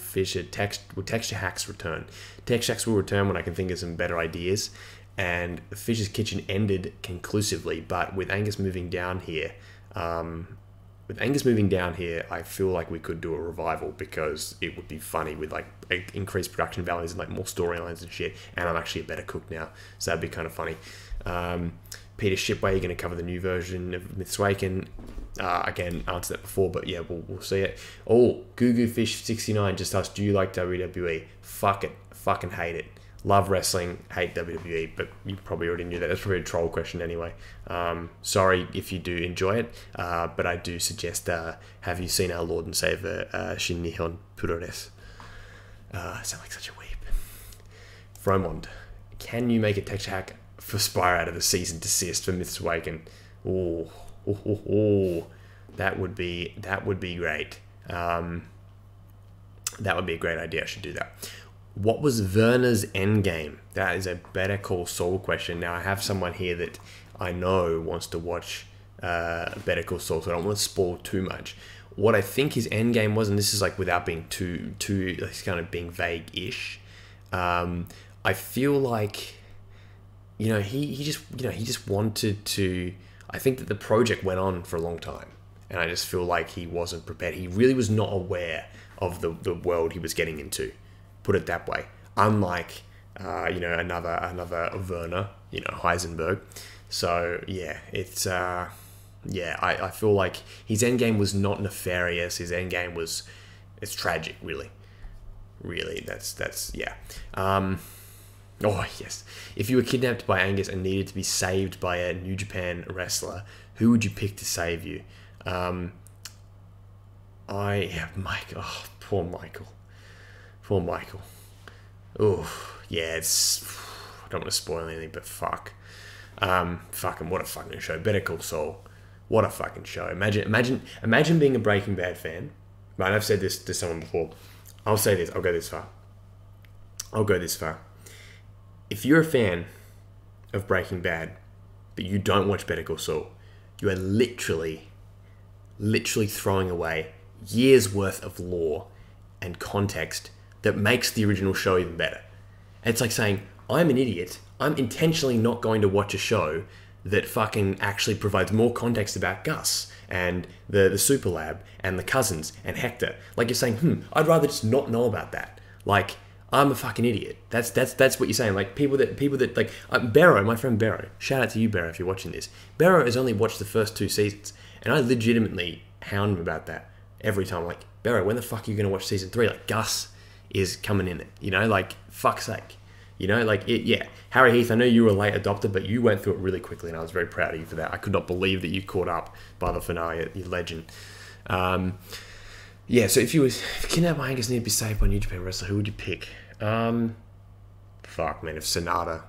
texture hacks return? Texture hacks will return when I can think of some better ideas. And Fissure's Kitchen ended conclusively, but with Angus moving down here, I feel like we could do a revival because it would be funny with increased production values and more storylines and shit. And I'm actually a better cook now, so that'd be kind of funny. Peter Shipway, you're going to cover the new version of Myths Awaken. Again, answered that before, but yeah, we'll see it. Oh, Goo Goo Fish 69 just asked, do you like WWE? Fuck it, fucking hate it. Love wrestling, hate WWE, but you probably already knew that. That's probably a troll question anyway. Sorry if you do enjoy it, but I do suggest, have you seen our Lord and Savior, Shin Nihon Puroresu? I sound like such a weep. Fromond, can you make a texture hack for Spyro out of the cease and desist for Myths Awaken? Oh, that would be great. That would be a great idea. I should do that. What was Werner's endgame? That is a Better Call Saul question. Now, I have someone here that I know wants to watch Better Call Saul, so I don't want to spoil too much. What I think his endgame was, and this is like without being too like kind of being vague-ish, I feel like, he just wanted to. I think that the project went on for a long time, and I just feel like he wasn't prepared. He really was not aware of the world he was getting into. Put it that way. Unlike, another Werner, Heisenberg. So yeah, it's I feel like his endgame was not nefarious. His endgame it's tragic, really. Really, that's yeah. Oh yes. If you were kidnapped by Angus and needed to be saved by a New Japan wrestler, who would you pick to save you? Mike. Oh, poor Michael. Poor Michael. Oh, yeah, I don't want to spoil anything, but fuck. Fucking, what a fucking show. Better Call Saul. What a fucking show. Imagine being a Breaking Bad fan. Right, I've said this to someone before. I'll say this. I'll go this far. If you're a fan of Breaking Bad, but you don't watch Better Call Saul, you are literally throwing away years worth of lore and context that makes the original show even better. And it's like saying, I'm an idiot. I'm intentionally not going to watch a show that fucking actually provides more context about Gus and the Super Lab and the cousins and Hector. Like, you're saying, I'd rather just not know about that. Like, I'm a fucking idiot. That's what you're saying. Like, people that like Barrow, my friend Barrow. Shout out to you, Barrow, if you're watching this. Barrow has only watched the first 2 seasons, and I legitimately hound him about that every time. Like, Barrow, when the fuck are you going to watch season 3? Like, Gus is coming in it, like, fuck's sake, like, yeah. Harry Heath, I know you were a late adopter, but you went through it really quickly, and I was very proud of you for that. I could not believe that you caught up by the finale, you legend. Yeah, so if kidnapped by Angus needed to be saved by New Japan wrestler, who would you pick? Fuck, man, if Sonata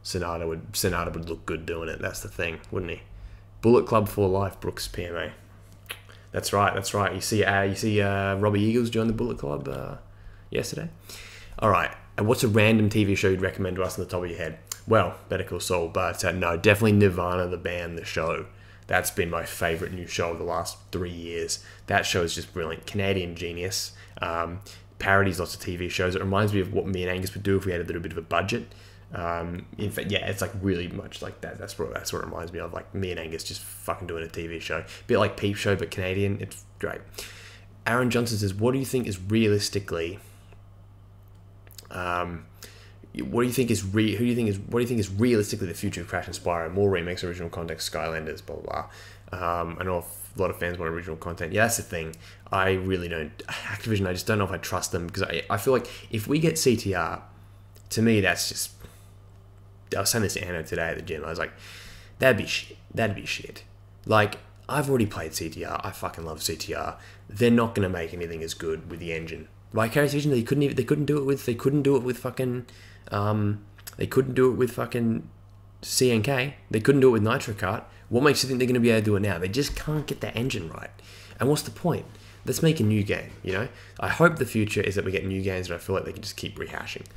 would look good doing it, that's the thing, wouldn't he? Bullet Club for life, Brooks PMA. That's right. You see Robbie Eagles join the Bullet Club yesterday. All right. And what's a random TV show you'd recommend to us on the top of your head? Well, Better Call Saul, but no, definitely Nirvana, the band, the show. That's been my favourite new show of the last 3 years. That show is just brilliant. Canadian genius. Parodies lots of TV shows. It reminds me of what me and Angus would do if we had a little bit of a budget. In fact, yeah, it's like really much like that. That's what it reminds me of. Like me and Angus just fucking doing a TV show. A bit like Peep Show, but Canadian. It's great. Aaron Johnson says, what do you think is realistically... what do you think is realistically the future of Crash and Spyro? More remakes, original content, Skylanders, blah blah blah. I know a lot of fans want original content. Yeah, that's the thing. I really don't. Activision, I just don't know if I trust them, because I feel like if we get CTR, to me that's just. I was saying this to Anna today at the gym. I was like, that'd be shit. Like, I've already played CTR. I fucking love CTR. They're not gonna make anything as good with the engine. Vicarious Vision, they couldn't do it with fucking CNK. They couldn't do it with Nitro Kart. What makes you think they're going to be able to do it now? They just can't get that engine right. And what's the point? Let's make a new game, I hope the future is that we get new games that I feel like they can just keep rehashing.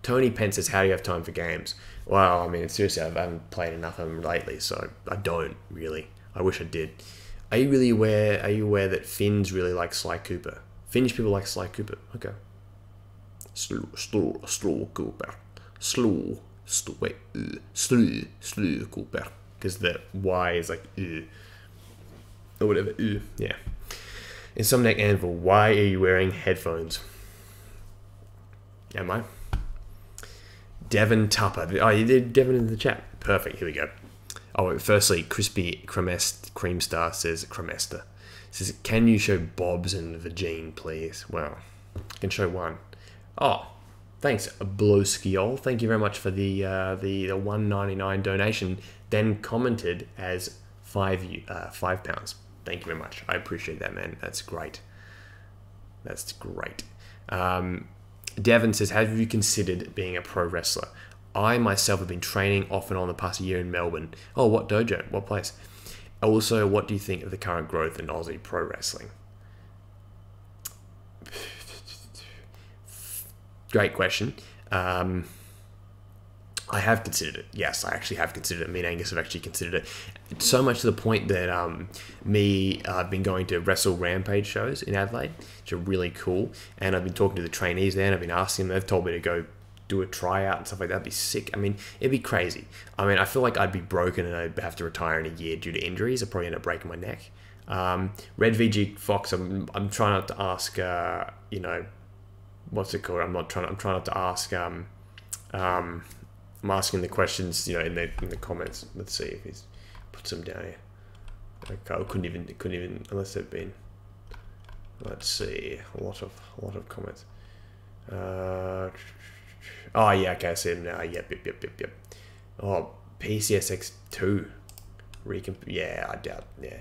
Tony Pence says, how do you have time for games? Well, I mean, seriously, I haven't played enough of them lately, so I don't really. I wish I did. Are you aware that Finns really like Sly Cooper? Finnish people like Sly Cooper. Okay. Slow Cooper. Slow Cooper. Because the Y is like or whatever. Yeah. Insomniac Anvil, why are you wearing headphones? Am I? Devon Tupper. Oh, you did Devon in the chat. Perfect. Here we go. Oh, firstly, Crispy Creamstar says, Cremester says, can you show Bob's and Vagine, please? Well, I can show one. Oh, Thanks, Blue Skiol. Thank you very much for the $1.99 donation. Then commented as £5. Thank you very much. I appreciate that, man. That's great. That's great. Devin says, have you considered being a pro wrestler? I myself have been training off and on the past year in Melbourne. Oh, what dojo? What place? Also, what do you think of the current growth in Aussie pro wrestling? Great question. I have considered it. Yes, I actually have considered it. Me and Angus have actually considered it. So much to the point that I've been going to Wrestle Rampage shows in Adelaide, which are really cool. And I've been talking to the trainees there, and I've been asking them. They've told me to go do a tryout and stuff like that. That'd be sick. I mean, it'd be crazy. I mean, I feel like I'd be broken and I'd have to retire in a year due to injuries. I'd probably end up breaking my neck. Red VG Fox, I'm trying not to ask, you know, what's it called? I'm trying not to ask, I'm asking the questions, you know, in the comments. Let's see if he's put some down here. Okay, I couldn't even unless they've been. Let's see, a lot of comments. Oh yeah, okay, I see them now. Yep. Oh, PCSX2. Yeah, I doubt. Yeah.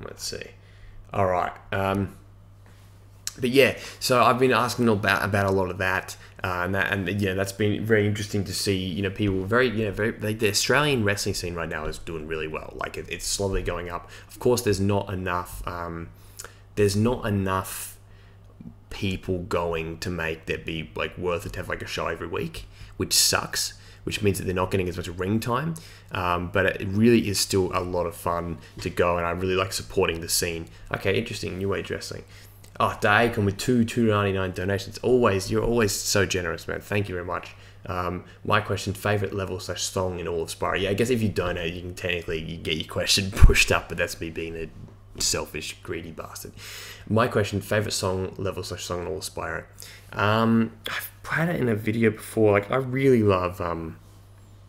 Let's see. All right. But yeah, so I've been asking about a lot of that, and yeah, that's been very interesting to see. You know, people the Australian wrestling scene right now is doing really well. Like it's slowly going up. Of course, there's not enough. There's not enough people going to make that be like worth it to have like a show every week, which sucks. Which means that they're not getting as much ring time. But it really is still a lot of fun to go, and I really like supporting the scene. Okay, interesting. New Age Wrestling. Oh, Daikon with two $2.99 donations. You're always so generous, man. Thank you very much. My question: favorite level / song in all of Spyro? Yeah, I guess if you donate, you can technically get your question pushed up, but that's me being a selfish, greedy bastard. My question: favorite song level / song in all of Spyro? I've had it in a video before. Like I really love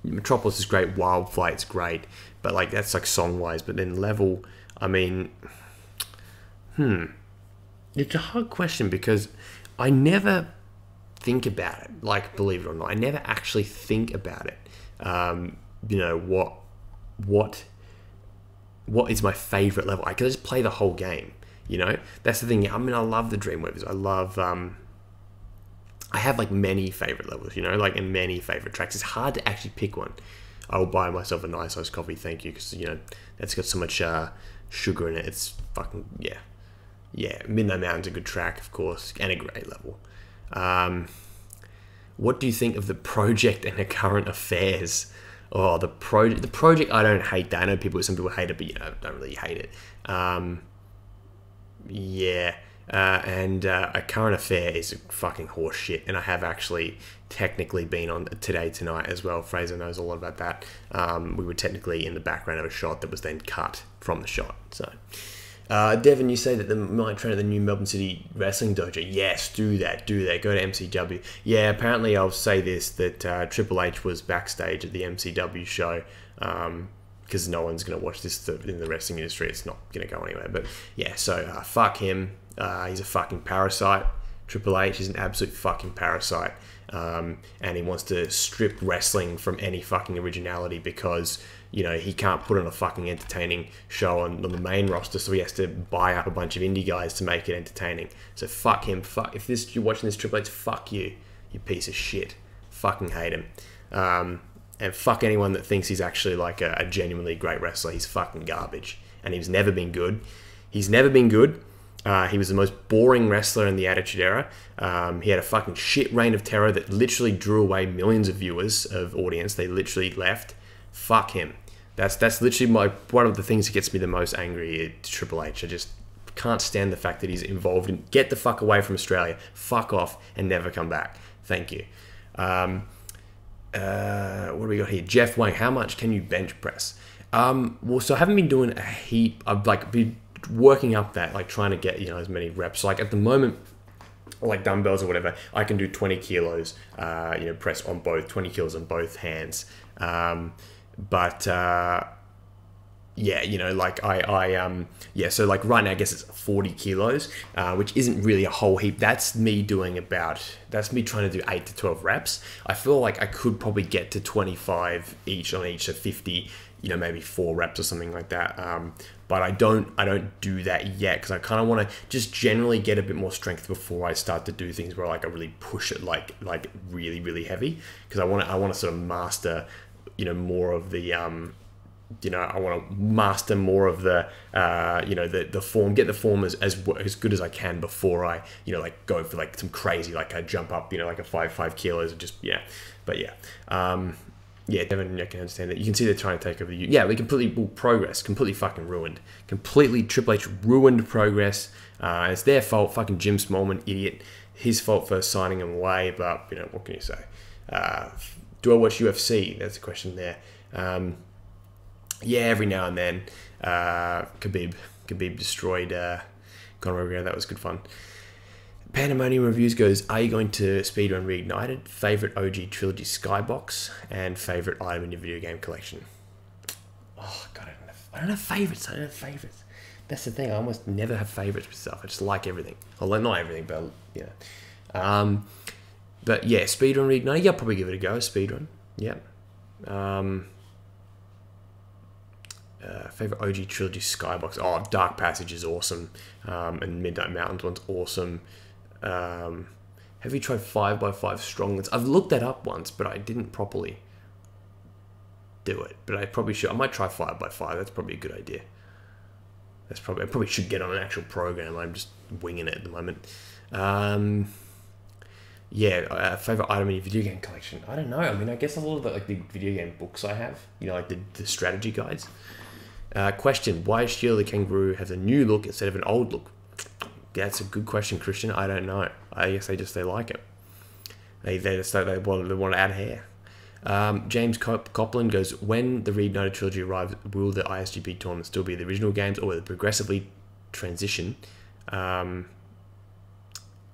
Metropolis is great, Wildflight's great, but like that's like song wise. But then level, I mean, it's a hard question because I never think about it. Like, believe it or not, I never actually think about it. You know, what is my favorite level? I can just play the whole game. You know, that's the thing. I mean, I love the Dreamweavers. I love. I have like many favorite levels. You know, like and many favorite tracks. It's hard to actually pick one. I will buy myself a nice iced coffee. Thank you, because you know that's got so much sugar in it. It's fucking yeah. Yeah, Midnight Mountain's a good track, of course, and a great level. What do you think of the project and the current affairs? Oh, the project, I don't hate that. I know some people hate it, but you know, I don't really hate it. Yeah, and a current affair is fucking horse shit, and I have actually technically been on Today Tonight as well. Fraser knows a lot about that. We were technically in the background of a shot that was then cut from the shot, so... Devin, you say that they might train at the new Melbourne City Wrestling Dojo. Yes, do that. Go to MCW. Yeah, apparently I'll say this, that Triple H was backstage at the MCW show, because no one's going to watch this in the wrestling industry. It's not going to go anywhere. But yeah, so fuck him. He's a fucking parasite. Triple H is an absolute fucking parasite. And he wants to strip wrestling from any fucking originality because... You know, he can't put on a fucking entertaining show on the main roster, so he has to buy up a bunch of indie guys to make it entertaining. So fuck him. If you're watching this Triple H, fuck you, you piece of shit. Fucking hate him. And fuck anyone that thinks he's actually like a genuinely great wrestler. He's fucking garbage. And he's never been good. He was the most boring wrestler in the Attitude Era. He had a fucking shit reign of terror that literally drew away millions of viewers of audience. They literally left. Fuck him. That's literally one of the things that gets me the most angry at Triple H. I just can't stand the fact that he's involved in... Get the fuck away from Australia. Fuck off and never come back. Thank you. What do we got here? Jeff Wang, how much can you bench press? Well, so I haven't been doing a heap. I've like been working up that, like trying to get, you know, as many reps. Like at the moment, like dumbbells or whatever, I can do 20 kilos, you know, press on 20 kilos on both hands. But yeah, you know, like yeah, so like right now I guess it's 40 kilos, which isn't really a whole heap. That's me trying to do 8 to 12 reps. I feel like I could probably get to 25 each on each, so 50, you know, maybe 4 reps or something like that. But I don't do that yet, because I kind of want to just generally get a bit more strength before I start to do things where like I really push it like really, really heavy, because I want to sort of master, you know, more of the you know, I want to master more of the you know, the form, get the form as good as I can before I, you know, like go for like some crazy, like I jump up, you know, like a 5 kilos, and just, yeah. But yeah, yeah, Devin, I can understand that. You can see they're trying to take over the... Yeah, we progress. Completely fucking ruined. Completely Triple H ruined progress. It's their fault. Fucking Jim Smallman, idiot. His fault for signing him away, but, you know, what can you say? Do I watch UFC? That's the question there. Yeah, every now and then. Khabib destroyed Conor McGregor. That was good fun. Pandemonium Reviews goes, are you going to speedrun Reignited? Favorite OG Trilogy Skybox and favorite item in your video game collection? Oh god, I don't have favorites. That's the thing. I almost never have favorites with stuff. I just like everything. Although not everything, but yeah. But yeah, speedrun Reignited. Yeah, I'll probably give it a go. Speedrun. Yeah. Favorite OG Trilogy Skybox. Oh, Dark Passage is awesome. And Midnight Mountains one's awesome. Have you tried 5x5 Stronglands? I've looked that up once, but I didn't properly do it. But I probably should. I might try 5x5. That's probably a good idea. I probably should get on an actual program. I'm just winging it at the moment. Yeah, favorite item in your video game collection. I don't know. I mean, I guess a lot of the, like the video game books I have. You know, like the strategy guides. Question: why does Sheila the Kangaroo have a new look instead of an old look? That's a good question, Christian. I don't know. I guess they like it. They want to add hair. James Copland goes, when the Reignited trilogy arrives, will the ISGP tournament still be the original games, or will it progressively transition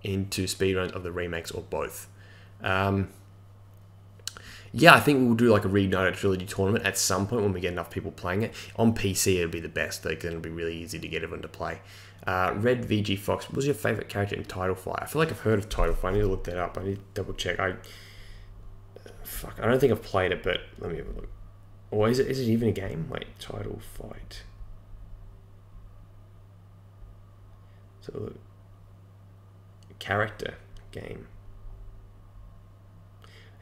into speedruns of the remakes, or both? Yeah, I think we'll do like a Reignited trilogy tournament at some point when we get enough people playing it. On PC, it'll be the best, because it'll be really easy to get everyone to play. Red VG Fox, what was your favourite character in Title Fight? I feel like I've heard of Title Fight. I need to look that up. I need to double check. I don't think I've played it, but let me have a look. Or is it even a game? Wait, Title Fight. So look. Character game.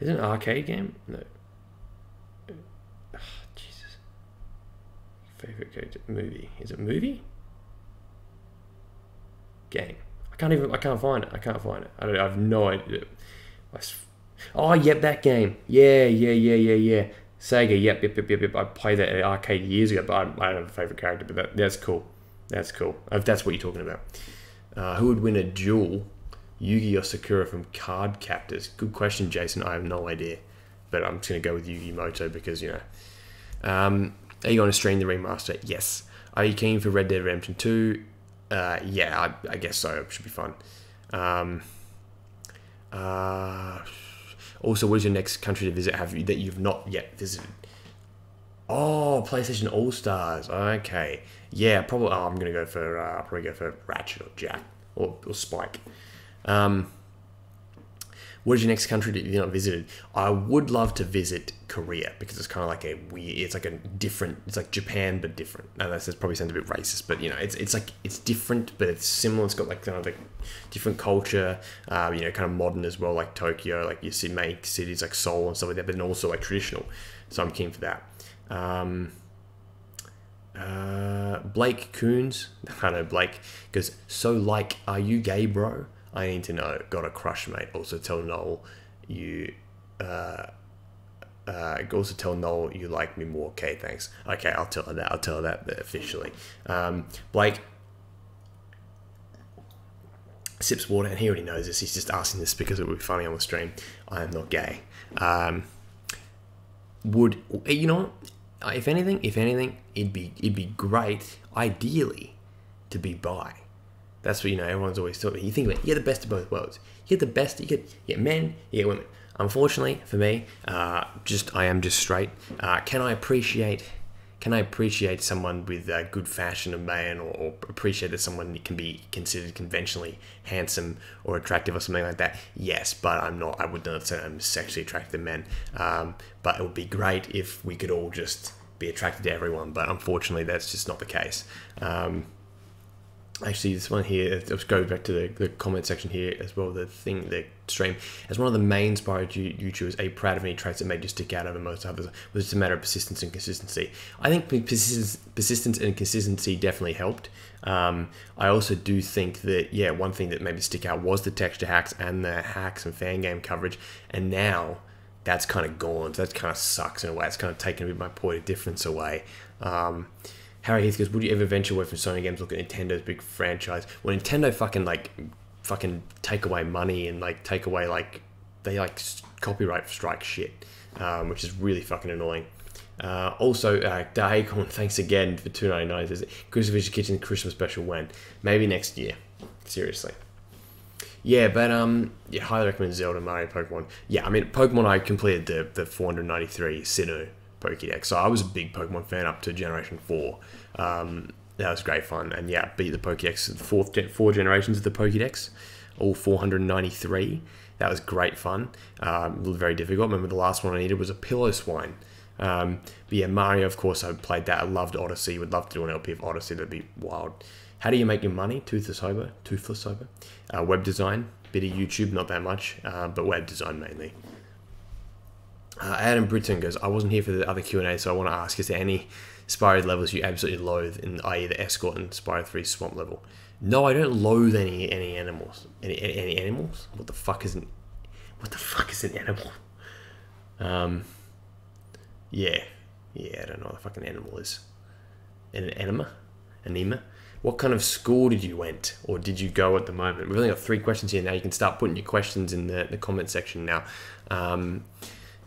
Is it an arcade game? No. Oh, Jesus. Favorite character movie. Is it movie? Game. I can't find it. I have no idea. Oh, yep, that game. Yeah. Sega. Yep. I played that at arcade years ago, but I don't have a favorite character. But that's cool. That's cool. If that's what you're talking about. Who would win a duel? Yugi or Sakura from Card Captors? Good question, Jason. I have no idea, but I'm just gonna go with Yugi Moto because, you know. Are you going to stream the remaster? Yes. Are you keen for Red Dead Redemption 2? Yeah, I guess so. It should be fun. Also, what is your next country to visit that you've not yet visited? Oh, PlayStation All Stars. Okay. Yeah, probably. Oh, I'm gonna go for probably go for Ratchet or Jack or Spike. What is your next country that you've not visited? I would love to visit Korea, because it's kind of like it's like a different, it's like Japan but different. And that probably sounds a bit racist, but you know, it's different, but it's similar. It's got like kind of like different culture, you know, kind of modern as well, like Tokyo, like you see make cities like Seoul and stuff like that, but then also like traditional. So I'm keen for that. Blake Coons, I know Blake goes, so like, are you gay, bro? I need to know. Got a crush, mate. Also tell Noel you like me more. Okay, thanks. Okay, I'll tell her that. I'll tell her that officially. Blake sips water, and he already knows this. He's just asking this because it would be funny on the stream. I am not gay. Would you know? If anything, it'd be great, ideally, to be bi. That's what, you know, everyone's always talking. You think about it, you're the best of both worlds. You're the best. You get men, you get women. Unfortunately for me, I am just straight. Can I appreciate Can I appreciate someone with good fashion and man, or appreciate that someone can be considered conventionally handsome or attractive or something like that? Yes, but I'm not. I would not say I'm sexually attracted to men. But it would be great if we could all just be attracted to everyone. But unfortunately, that's just not the case. Actually, this one here, let's go back to the comment section here as well. The stream. As one of the main Spyro YouTubers, are you proud of any traits that made you stick out over most others? Was it a matter of persistence and consistency? I think persistence and consistency definitely helped. I also do think that, yeah, one thing that made me stick out was the texture hacks and the hacks and fan game coverage. And now that's kind of gone. So that kind of sucks in a way. It's kind of taken a bit of my point of difference away. Harry Heath goes, would you ever venture away from Sony games, look at Nintendo's big franchise? Well, Nintendo fucking take away money and like take away they copyright strike shit, which is really fucking annoying. Also, Dahacon, thanks again for $2.99. Says CrystalFissure's Kitchen Christmas special when? Maybe next year. Seriously. Yeah, but yeah, highly recommend Zelda, Mario, Pokemon. Yeah, I mean Pokemon. I completed the 493 Sinnoh Pokédex, so I was a big Pokemon fan up to Generation 4. That was great fun, and yeah, beat the Pokédex, the four generations of the Pokédex, all 493. That was great fun. Very difficult. Remember the last one I needed was a Pillow Swine. But yeah, Mario, of course, I played that. I loved Odyssey. Would love to do an LP of Odyssey. That'd be wild. How do you make your money? Toothless Sober. Web design, bit of YouTube, not that much, but web design mainly. Adam Britton goes, I wasn't here for the other Q&A, so I want to ask, is there any Spyro levels you absolutely loathe, i.e. the Escort and Spyro 3 Swamp level? No, I don't loathe any animals. Any animals? What the fuck is an animal? Yeah, I don't know what the fucking animal is. An anima? What kind of school did you went, or did you go at the moment? We've only got 3 questions here now. You can start putting your questions in the comment section now.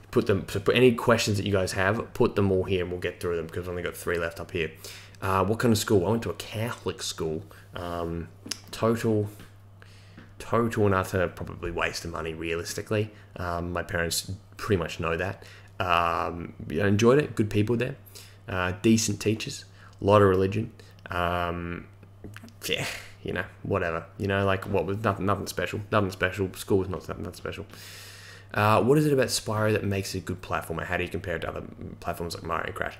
Put any questions that you guys have, put them all here and we'll get through them because I've only got 3 left up here. What kind of school? I went to a Catholic school. Total and utter probably waste of money, realistically. My parents pretty much know that. I enjoyed it. Good people there. Decent teachers. A lot of religion. Yeah, you know, whatever. You know, like what was nothing special. Nothing special. School was nothing special. What is it about Spyro that makes it a good platformer? How do you compare it to other platforms like Mario and Crash?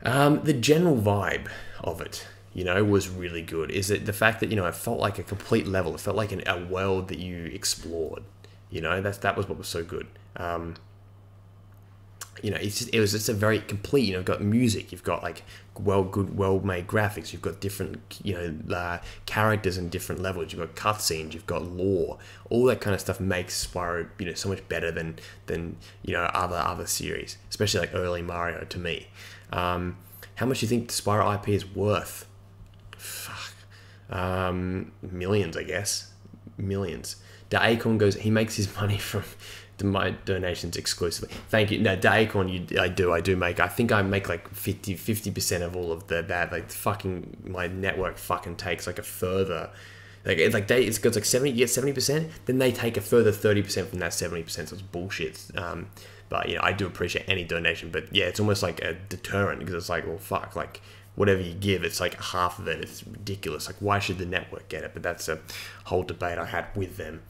The general vibe of it, you know, was really good. Is it the fact that, you know, it felt like a complete level. It felt like a world that you explored. You know, that was what was so good. You know, it was just a very complete, you know, you've got music, you've got like well-made graphics, you've got different, you know, characters in different levels, you've got cutscenes, you've got lore, all that kind of stuff makes Spyro, you know, so much better than you know, other series, especially like early Mario to me. How much do you think the Spyro IP is worth? Fuck. Millions, I guess. Millions. Daacon goes, he makes his money from my donations exclusively. Thank you. No, Daacon, I do make. I think I make like 50% of all of that. Like fucking my network fucking takes like a further, it's got like 70. You get 70%, then they take a further 30% from that 70%. So it's bullshit. But you know, I do appreciate any donation. But yeah, it's almost like a deterrent because it's like, well, fuck, like whatever you give, it's like half of it. It's ridiculous. Like, why should the network get it? But that's a whole debate I had with them.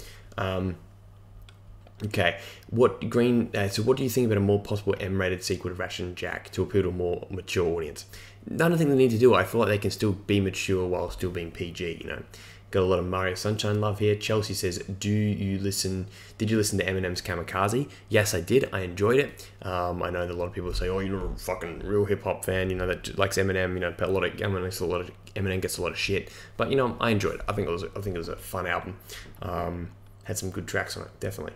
Okay, so what do you think about a more possible M-rated sequel to Ration Jack to appeal to a more mature audience? None of the things they need to do. I feel like they can still be mature while still being PG, you know. Got a lot of Mario Sunshine love here. Chelsea says, did you listen to Eminem's Kamikaze? Yes, I did. I enjoyed it. I know that a lot of people say, oh, you're a fucking real hip-hop fan, you know, that likes Eminem, you know, Eminem gets a lot of shit. But, you know, I enjoyed it. I think it was a fun album. Had some good tracks on it, definitely.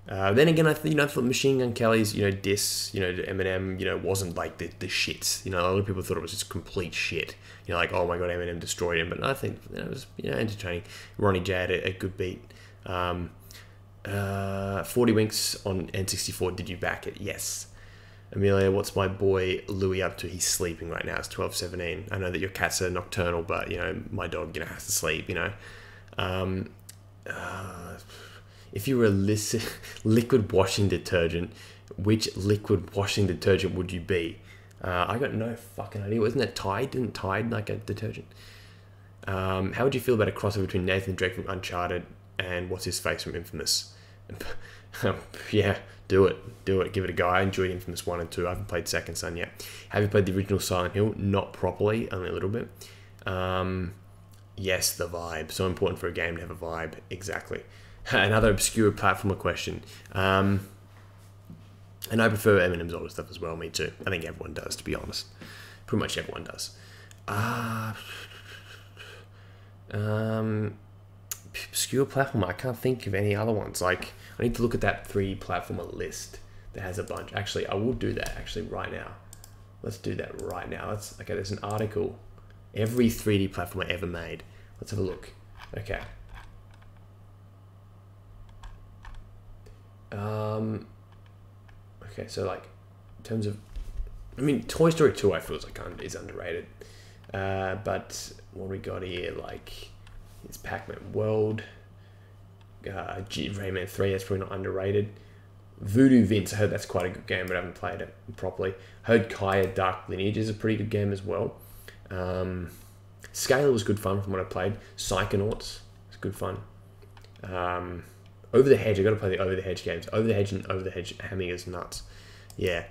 Then again, I thought Machine Gun Kelly's, you know, diss, you know, to Eminem, you know, wasn't like the shits. You know, a lot of people thought it was just complete shit. You know, like, oh my god, Eminem destroyed him. But I think it was, you know, entertaining. Ronnie J had a good beat. 40 Winks on N64. Did you back it? Yes. Amelia, what's my boy Louis up to? He's sleeping right now. It's 12:17. I know that your cats are nocturnal, but you know, my dog, you know, has to sleep. You know. If you were a liquid washing detergent, which liquid washing detergent would you be? I got no fucking idea. Wasn't that Tide? Didn't Tide like a detergent? How would you feel about a crossover between Nathan Drake from Uncharted and what's his face from Infamous? Yeah, do it. Give it a go. I enjoyed Infamous 1 and 2. I haven't played Second Son yet. Have you played the original Silent Hill? Not properly, only a little bit. Yes, the vibe. So important for a game to have a vibe. Exactly. Another obscure platformer question. And I prefer Eminem's older stuff as well. Me too. I think everyone does, to be honest. Pretty much everyone does. Obscure platformer. I can't think of any other ones. Like, I need to look at that 3D platformer list that has a bunch. Actually, I will do that actually right now. Let's do that right now. Okay, there's an article. Every 3D platformer ever made. Let's have a look. Okay. Okay, so like, in terms of, I mean, Toy Story 2 I feel is underrated. But what we got here, like, it's Pac-Man World, Rayman 3, that's probably not underrated. Voodoo Vince, I heard that's quite a good game, but I haven't played it properly. Heard Kaya Dark Lineage is a pretty good game as well. Scalar was good fun from what I played. Psychonauts was good fun. Over the Hedge, I got to play the Over the Hedge games. Over the Hedge and Over the Hedge hamming is nuts. Yeah.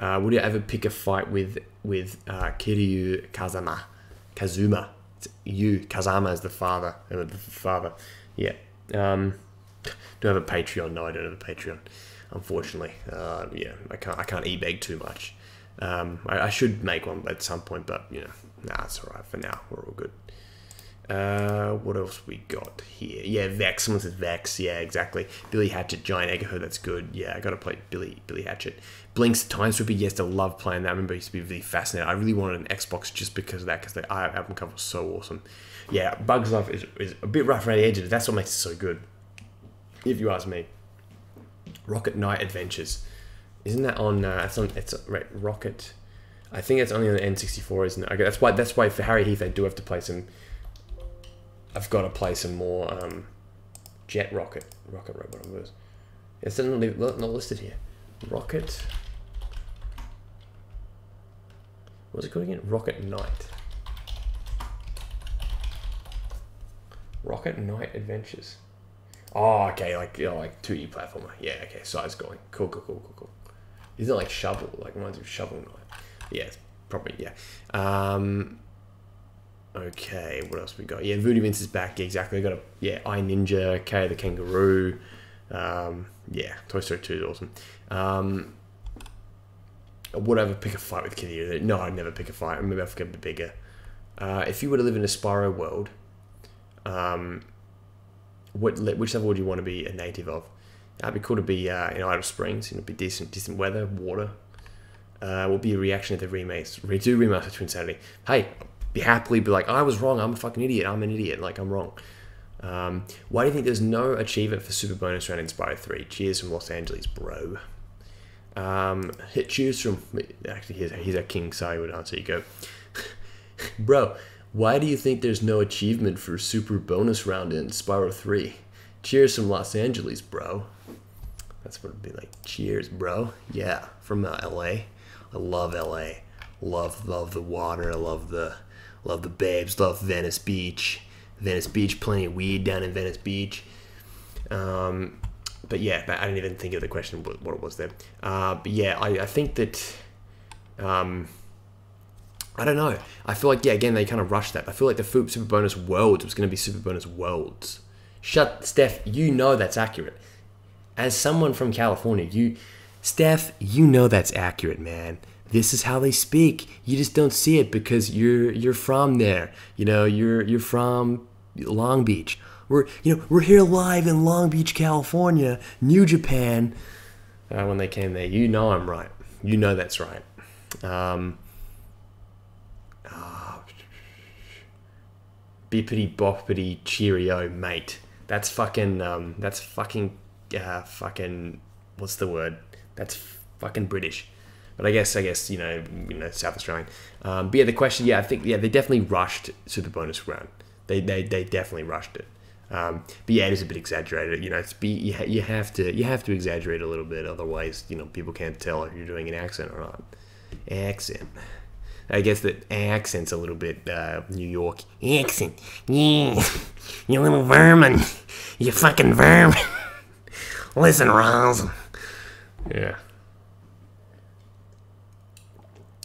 Would you ever pick a fight with Kiryu Kazuma? It's Kazama is the father. Yeah. Do I have a Patreon? No, I don't have a Patreon. Unfortunately. Yeah, I can't e-beg too much. I should make one at some point, but you know, nah, it's alright for now. We're all good. What else we got here? Yeah, Vex. Someone says Vex. Yeah, exactly. Billy Hatchet, Giant Egg. I heard that's good. Yeah, I got to play Billy Hatchet. Blink's Time Sweeper. Yes, I love playing that. I remember I used to be really fascinated. I really wanted an Xbox just because of that, because the album cover was so awesome. Yeah, Bugs Life is a bit rough around the edges. That's what makes it so good, if you ask me. Rocket Knight Adventures. Isn't that on? It's right, Rocket. I think it's only on the N64, isn't it? Okay, that's why for Harry Heath I do have to play some. I've got to play some more Jet Rocket Robot. It's not listed here. Rocket. What's it called again? Rocket Knight. Rocket Knight Adventures. Oh, okay, like 2D platformer. Yeah, okay, size going. Cool. Is it like Shovel? Like reminds me of Shovel Knight. Yeah, it's probably, yeah. Okay, what else we got? Yeah, Voodoo Vince is back. Yeah, exactly. We got I Ninja, K the Kangaroo. Yeah, Toy Story 2 is awesome. Would I ever pick a fight with Kid? No, I'd never pick a fight. Maybe I'd get a bit bigger. If you were to live in a Spyro world, which level would you want to be a native of? It'd be cool to be in Idle Springs. Be decent weather, water. What would be a reaction to the remakes? Redo remaster to Insanity. Hey, happily be like, I was wrong. I'm a fucking idiot. I'm an idiot. Like, I'm wrong. Why do you think there's no achievement for Super Bonus Round in Spyro 3? Cheers from Los Angeles, bro. Cheers from... Actually, here's our King Sai would answer. You go, bro, why do you think there's no achievement for Super Bonus Round in Spyro 3? Cheers from Los Angeles, bro. That's what it'd be like. Cheers, bro. Yeah, from LA. I love LA. Love the water. I love the babes. Love Venice Beach. Plenty of weed down in Venice Beach. But yeah, I didn't even think of the question what it was there. But yeah, I think that I don't know. I feel like, yeah, again, they kind of rushed that. I feel like the Super Bonus Worlds was going to be Super Bonus Worlds. Steph, you know that's accurate. As someone from California, Steph, you know that's accurate, man. This is how they speak. You just don't see it because you're from there. You're from Long Beach. We're here live in Long Beach, California, New Japan. When they came there, you know I'm right. You know that's right. Bippity boppity cheerio, mate. That's fucking. What's the word? That's fucking British. But I guess South Australian. But yeah, the question, I think they definitely rushed Super Bonus Round. They definitely rushed it. But yeah, it is a bit exaggerated. You have to exaggerate a little bit, otherwise people can't tell if you're doing an accent or not. accent. I guess that accent's a little bit New York accent. Yeah, you little vermin, you fucking vermin. Listen, Ross. Yeah.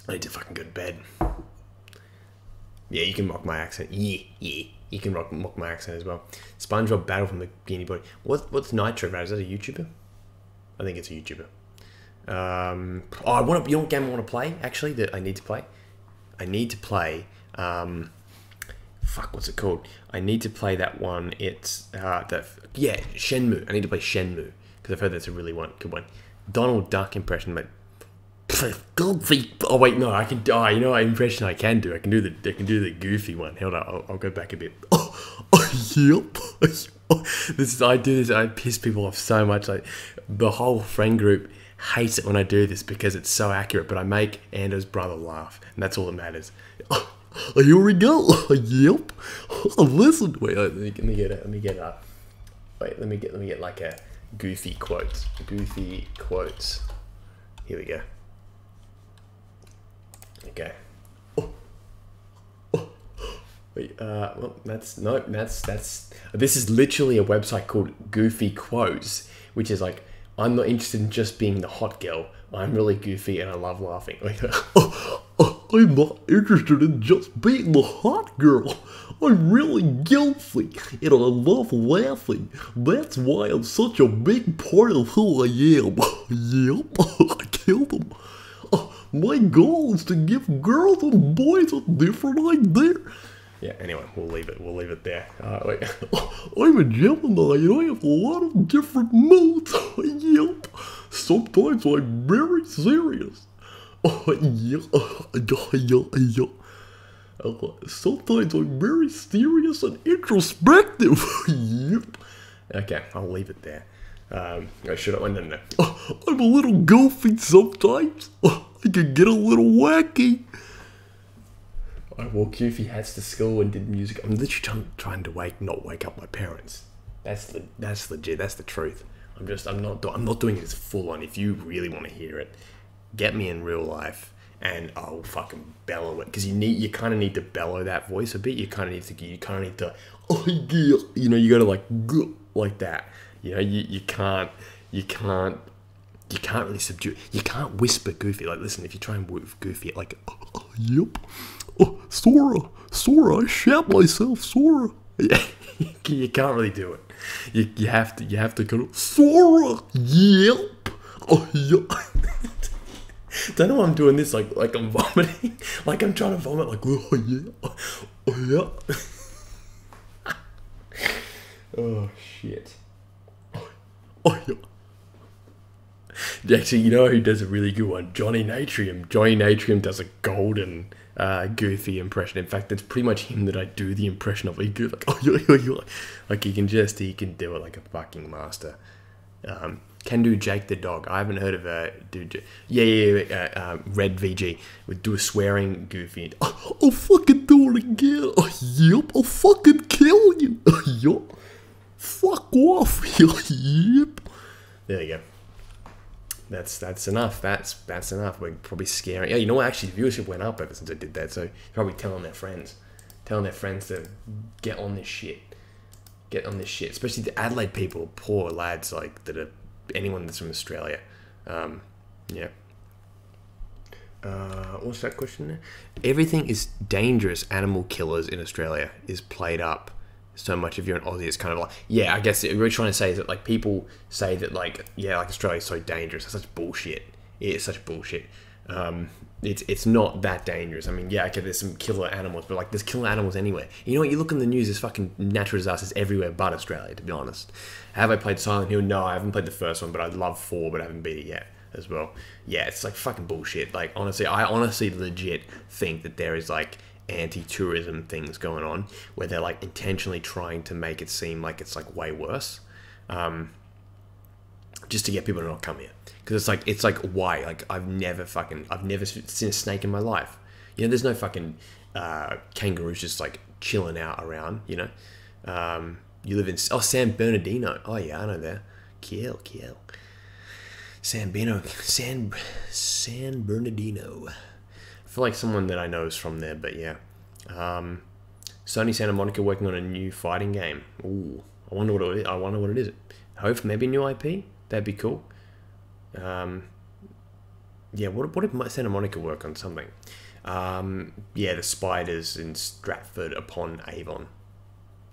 I need to fucking go to bed. Yeah, you can mock my accent. Yeah. You can mock my accent as well. SpongeBob Battle from the Bikini Body. What's Nitro about? Is that a YouTuber? I think it's a YouTuber. You know what game I want to play? Actually, that I need to play. I need to play. Fuck, what's it called? I need to play that one. It's Shenmue. I need to play Shenmue because I've heard that's a really good one. Donald Duck impression, but Goofy. Oh wait, no, I can. Oh, you know what impression I can do? I can do the Goofy one. Hold on, I'll go back a bit. Yep. I do this. I piss people off so much. Like the whole friend group hates it when I do this because it's so accurate. But I make Ando's brother laugh, and that's all that matters. Here we go. Yep. Listen. Wait. Let me get like a Goofy quotes. Goofy quotes. Here we go. Okay. Wait, well, this is literally a website called Goofy Quotes, which is like, I'm not interested in just being the hot girl. I'm really goofy and I love laughing. I'm not interested in just being the hot girl. I'm really goofy and I love laughing. That's why I'm such a big part of who I am. Yep, I killed him. My goal is to give girls and boys a different idea. Yeah, anyway, we'll leave it there. Wait. I'm a Gemini and I have a lot of different moods. Yep. Sometimes I'm very serious. Sometimes I'm very serious and introspective. Yep. Okay, I'll leave it there. Should I? No. I'm a little goofy sometimes. I can get a little wacky. I wore goofy hats to school and did music. I'm literally trying to not wake up my parents. That's legit. That's the truth. I'm not doing it as full on. If you really want to hear it, get me in real life and I'll fucking bellow it. Because you kind of need to bellow that voice a bit. You kind of need to. Oh yeah. You know, you got to like that. You know, you can't really subdue. You can't whisper Goofy. Like, listen, if you try and whisper Goofy, like, yep. Sora, I shat myself, Sora. Yeah, you can't really do it. You have to go, Sora, yep. Yeah. Don't know why I'm doing this, like I'm vomiting. Like I'm trying to vomit, like, yeah. Oh, shit. Yeah. Actually, you know who does a really good one? Johnny Natrium. Johnny Natrium does a golden Goofy impression. In fact, it's pretty much him that I do the impression of. He do like he can do it like a fucking master. Can do Jake the dog. I haven't heard of dude. Red VG would do a swearing Goofy. I'll fucking do it again. Yep, I'll fucking kill you. Yup. Fuck off. Yep. There you go. That's enough. That's enough. We're probably scaring. Yeah, you know what? Actually, viewership went up ever since I did that. So probably telling their friends to get on this shit. Get on this shit. Especially the Adelaide people, poor lads, like that are anyone that's from Australia. Yeah. What's that question there? Everything is dangerous. Animal killers in Australia is played up so much. If you're an Aussie, it's kind of like, yeah, I guess what we're trying to say is that like people say that like, yeah, like Australia's so dangerous. That's such bullshit. It's such bullshit. It's not that dangerous. I mean, yeah, okay, there's some killer animals, but like there's killer animals anywhere. You know what? You look in the news, there's fucking natural disasters everywhere but Australia, to be honest. Have I played Silent Hill? No, I haven't played the first one, but I love 4, but I haven't beat it yet as well. Yeah, it's like fucking bullshit. Like honestly, I honestly legit think that there is like anti-tourism things going on where they're like intentionally trying to make it seem like it's like way worse, just to get people to not come here. Because it's like why? Like I've never seen a snake in my life. You know, there's no fucking kangaroos just like chilling out around. You know, you live in San Bernardino. Oh yeah, I know there. San Bernardino. feel like someone that I know is from there, but yeah. Sony Santa Monica working on a new fighting game. Ooh, I wonder what it is. I wonder what it is. Hope maybe a new IP. That'd be cool. Yeah, what did Santa Monica work on? Something. Yeah, the spiders in Stratford upon Avon.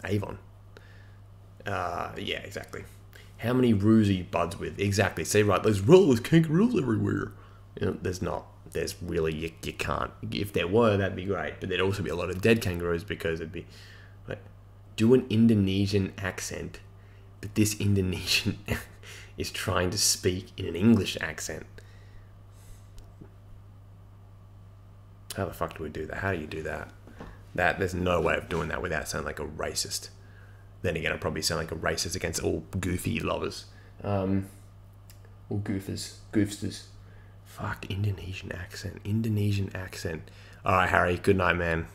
Avon. Yeah, exactly. How many roos are you buds with? Exactly. Say right. There's kangaroos everywhere. You know, there's not. There's really, you can't. If there were, that'd be great. But there'd also be a lot of dead kangaroos because it'd be like, do an Indonesian accent, but this Indonesian is trying to speak in an English accent. How the fuck do we do that? How do you do that? There's no way of doing that without sounding like a racist. Then again, I'd probably sound like a racist against all goofy lovers. Or goofsters. Fuck, Indonesian accent. Alright, Harry, good night, man.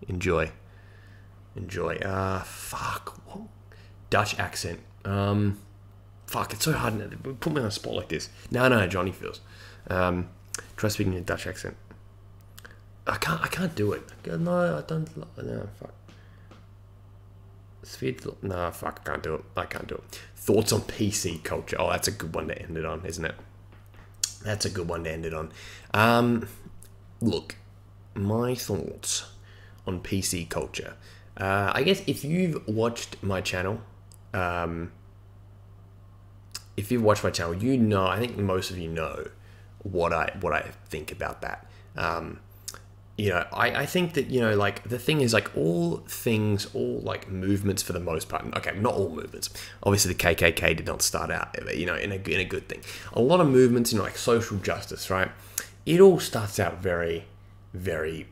Enjoy. Fuck. Whoa. Dutch accent. Fuck, it's so hard. Put me on a spot like this. No, Johnny feels. Try speaking in a Dutch accent. I can't do it. No, I don't. No, fuck. No, fuck, I can't do it. Thoughts on PC culture. Oh, that's a good one to end it on, isn't it? That's a good one to end it on. Look, my thoughts on PC culture. I guess if you've watched my channel, you know, I think most of you know what I think about that. You know, I think that, you know, like, the thing is, like, all like movements for the most part, okay, not all movements, obviously the KKK did not start out, you know, in a good thing. A lot of movements, you know, like social justice, right? It all starts out very, very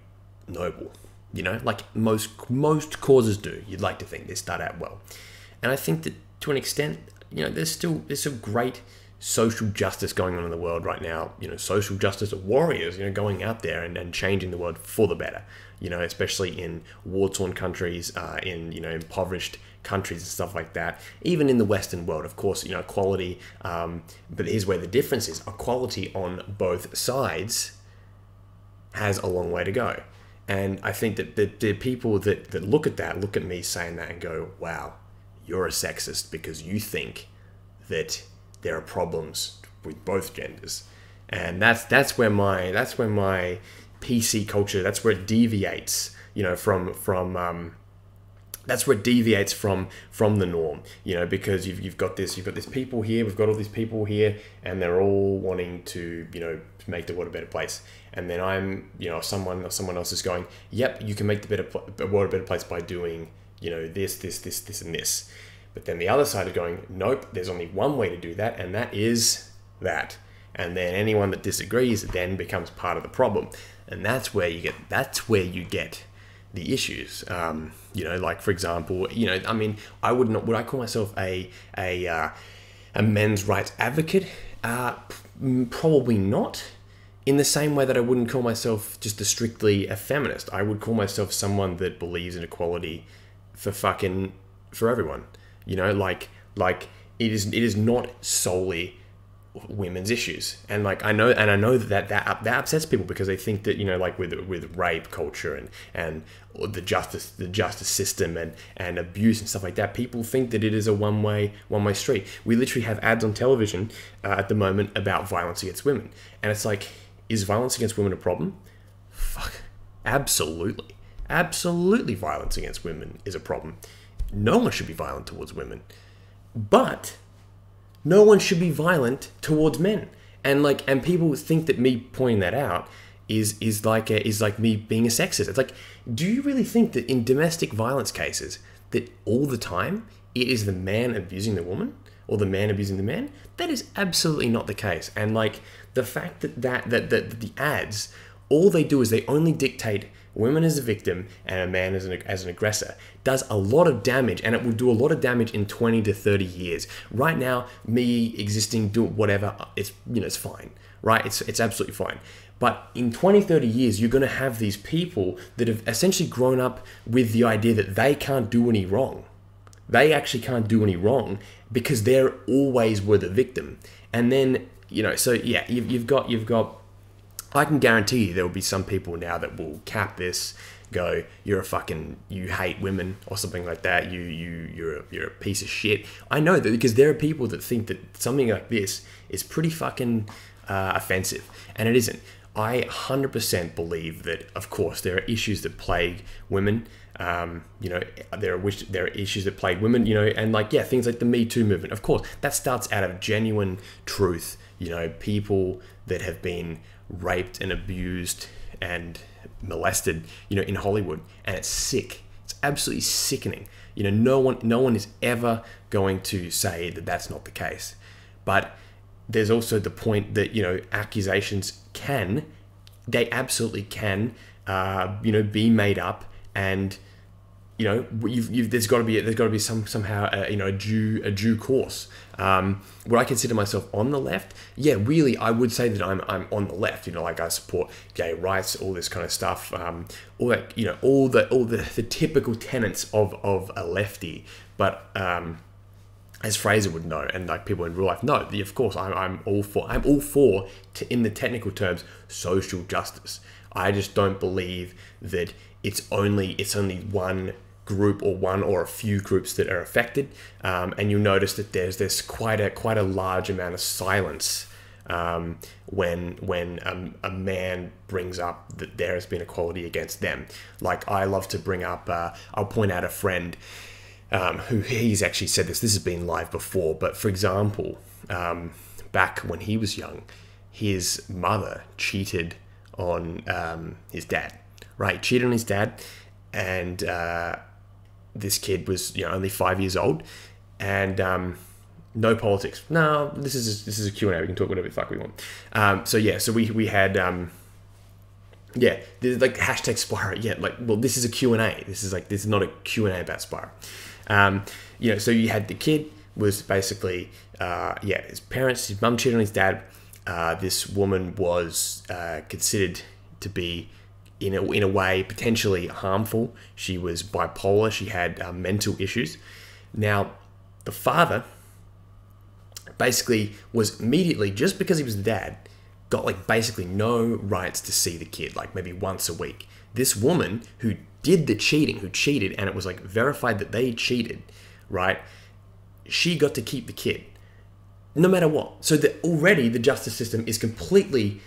noble, you know, like most causes do. You'd like to think they start out well. And I think that to an extent, you know, there's some great social justice going on in the world right now, you know, social justice warriors, you know, going out there and changing the world for the better, you know, especially in war-torn countries, in, you know, impoverished countries and stuff like that. Even in the Western world, of course, you know, equality, but here's where the difference is. Equality on both sides has a long way to go. And I think that the people that look at me saying that and go, wow, you're a sexist because you think that there are problems with both genders, and that's where my PC culture, that's where it deviates, you know, that's where it deviates from the norm, you know, because you've got this people here, we've got all these people here, and they're all wanting to, you know, make the world a better place, and then I'm, you know, someone else is going, yep, you can make the world a better place by doing, you know, this, and this. But then the other side is going, nope, there's only one way to do that, and that is that. And then anyone that disagrees then becomes part of the problem. And that's where you get the issues. You know, like, for example, you know, I mean, would I call myself a men's rights advocate? Probably not. In the same way that I wouldn't call myself just strictly a feminist. I would call myself someone that believes in equality for everyone. You know, like it is not solely women's issues, and like I know that upsets people because they think that, you know, like with rape culture and the justice system and abuse and stuff like that, people think that it is a one way street. We literally have ads on television at the moment about violence against women, and it's like, is violence against women a problem? Fuck, absolutely, violence against women is a problem. No one should be violent towards women, but no one should be violent towards men. And people think that me pointing that out is like me being a sexist. It's like, do you really think that in domestic violence cases that all the time it is the man abusing the woman or the man abusing the man? That is absolutely not the case. And like the fact that the ads, all they do is they only dictate women as a victim and a man as an aggressor, does a lot of damage, and it will do a lot of damage in 20 to 30 years. Right now, me existing, do whatever, it's, you know, it's fine, right? It's absolutely fine. But in 20, 30 years, you're going to have these people that have essentially grown up with the idea that they can't do any wrong. They actually can't do any wrong because they're always were the victim. And then, you know, so yeah, you've got I can guarantee you there will be some people now that will cap this, go, you're a fucking, you hate women or something like that. You're a piece of shit. I know that because there are people that think that something like this is pretty fucking offensive, and it isn't. I 100% believe that, of course, there are issues that plague women. You know, there are issues that plague women, you know, and like, yeah, things like the Me Too movement. Of course, that starts out of genuine truth. You know, people that have been raped and abused and molested, you know, in Hollywood, and it's sick. It's absolutely sickening. You know, no one is ever going to say that that's not the case. But there's also the point that, you know, accusations they absolutely can, you know, be made up, and you know, there's got to be somehow you know, a due course. Would I consider myself on the left? Yeah, really, I would say that I'm on the left. You know, like I support gay rights, all this kind of stuff, all that, you know, all the typical tenets of a lefty. But as Fraser would know, and like people in real life know, of course, I'm all for in the technical terms, social justice. I just don't believe that it's only one group or one or a few groups that are affected, and you'll notice that there's quite a large amount of silence when a man brings up that there has been equality against them. Like, I love to bring up, I'll point out a friend who he's actually said this has been live before, but for example, back when he was young, his mother cheated on his dad, right? Cheated on his dad, and this kid was, you know, only 5 years old, and no politics. No, this is a Q&A. We can talk whatever the fuck we want. So yeah, so we had yeah, there's like hashtag Spyro. Yeah, like, well, this is a Q&A. This is not a Q&A about Spyro. You know, so you had the kid was basically yeah, his parents, his mum cheated on his dad. This woman was considered to be in a way potentially harmful. She was bipolar. She had mental issues. Now, the father basically was immediately, just because he was the dad, got like basically no rights to see the kid, like maybe once a week. This woman who did the cheating, who cheated, and it was like verified that they cheated, right? She got to keep the kid, no matter what. So that already the justice system is completely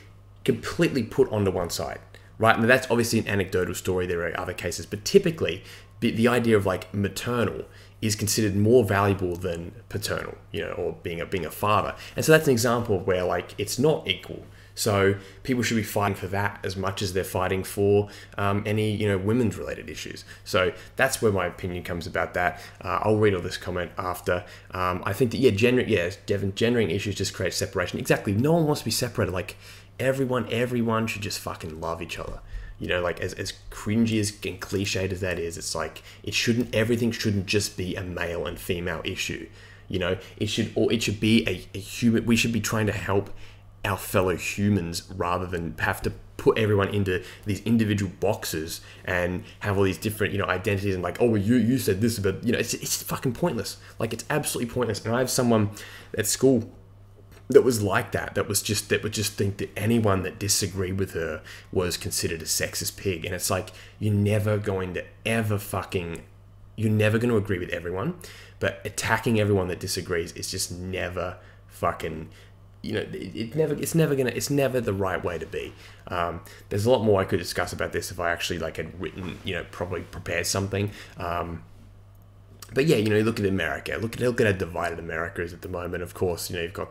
put onto one side, right? And that's obviously an anecdotal story. There are other cases, but typically the idea of like maternal is considered more valuable than paternal, you know, or being a father. And so that's an example of where like it's not equal. So people should be fighting for that as much as they're fighting for any, you know, women's related issues. So that's where my opinion comes about that. I'll read all this comment after. I think that, yeah, gendering issues just create separation. Exactly. No one wants to be separated. Like everyone should just fucking love each other. You know, like as cringy and cliched as that is, it's like everything shouldn't just be a male and female issue. You know, it should be a human. We should be trying to help our fellow humans rather than have to put everyone into these individual boxes and have all these different, you know, identities and like, oh, well, you said this, but you know, it's fucking pointless. Like, it's absolutely pointless. And I have someone at school that was like that would just think that anyone that disagreed with her was considered a sexist pig. And it's like, you're never going to agree with everyone, but attacking everyone that disagrees is just never fucking, you know, it's never the right way to be. There's a lot more I could discuss about this if I actually like had written, you know, probably prepared something. But yeah, you know, look at America. Look at how divided America is at the moment. Of course, you know, you've got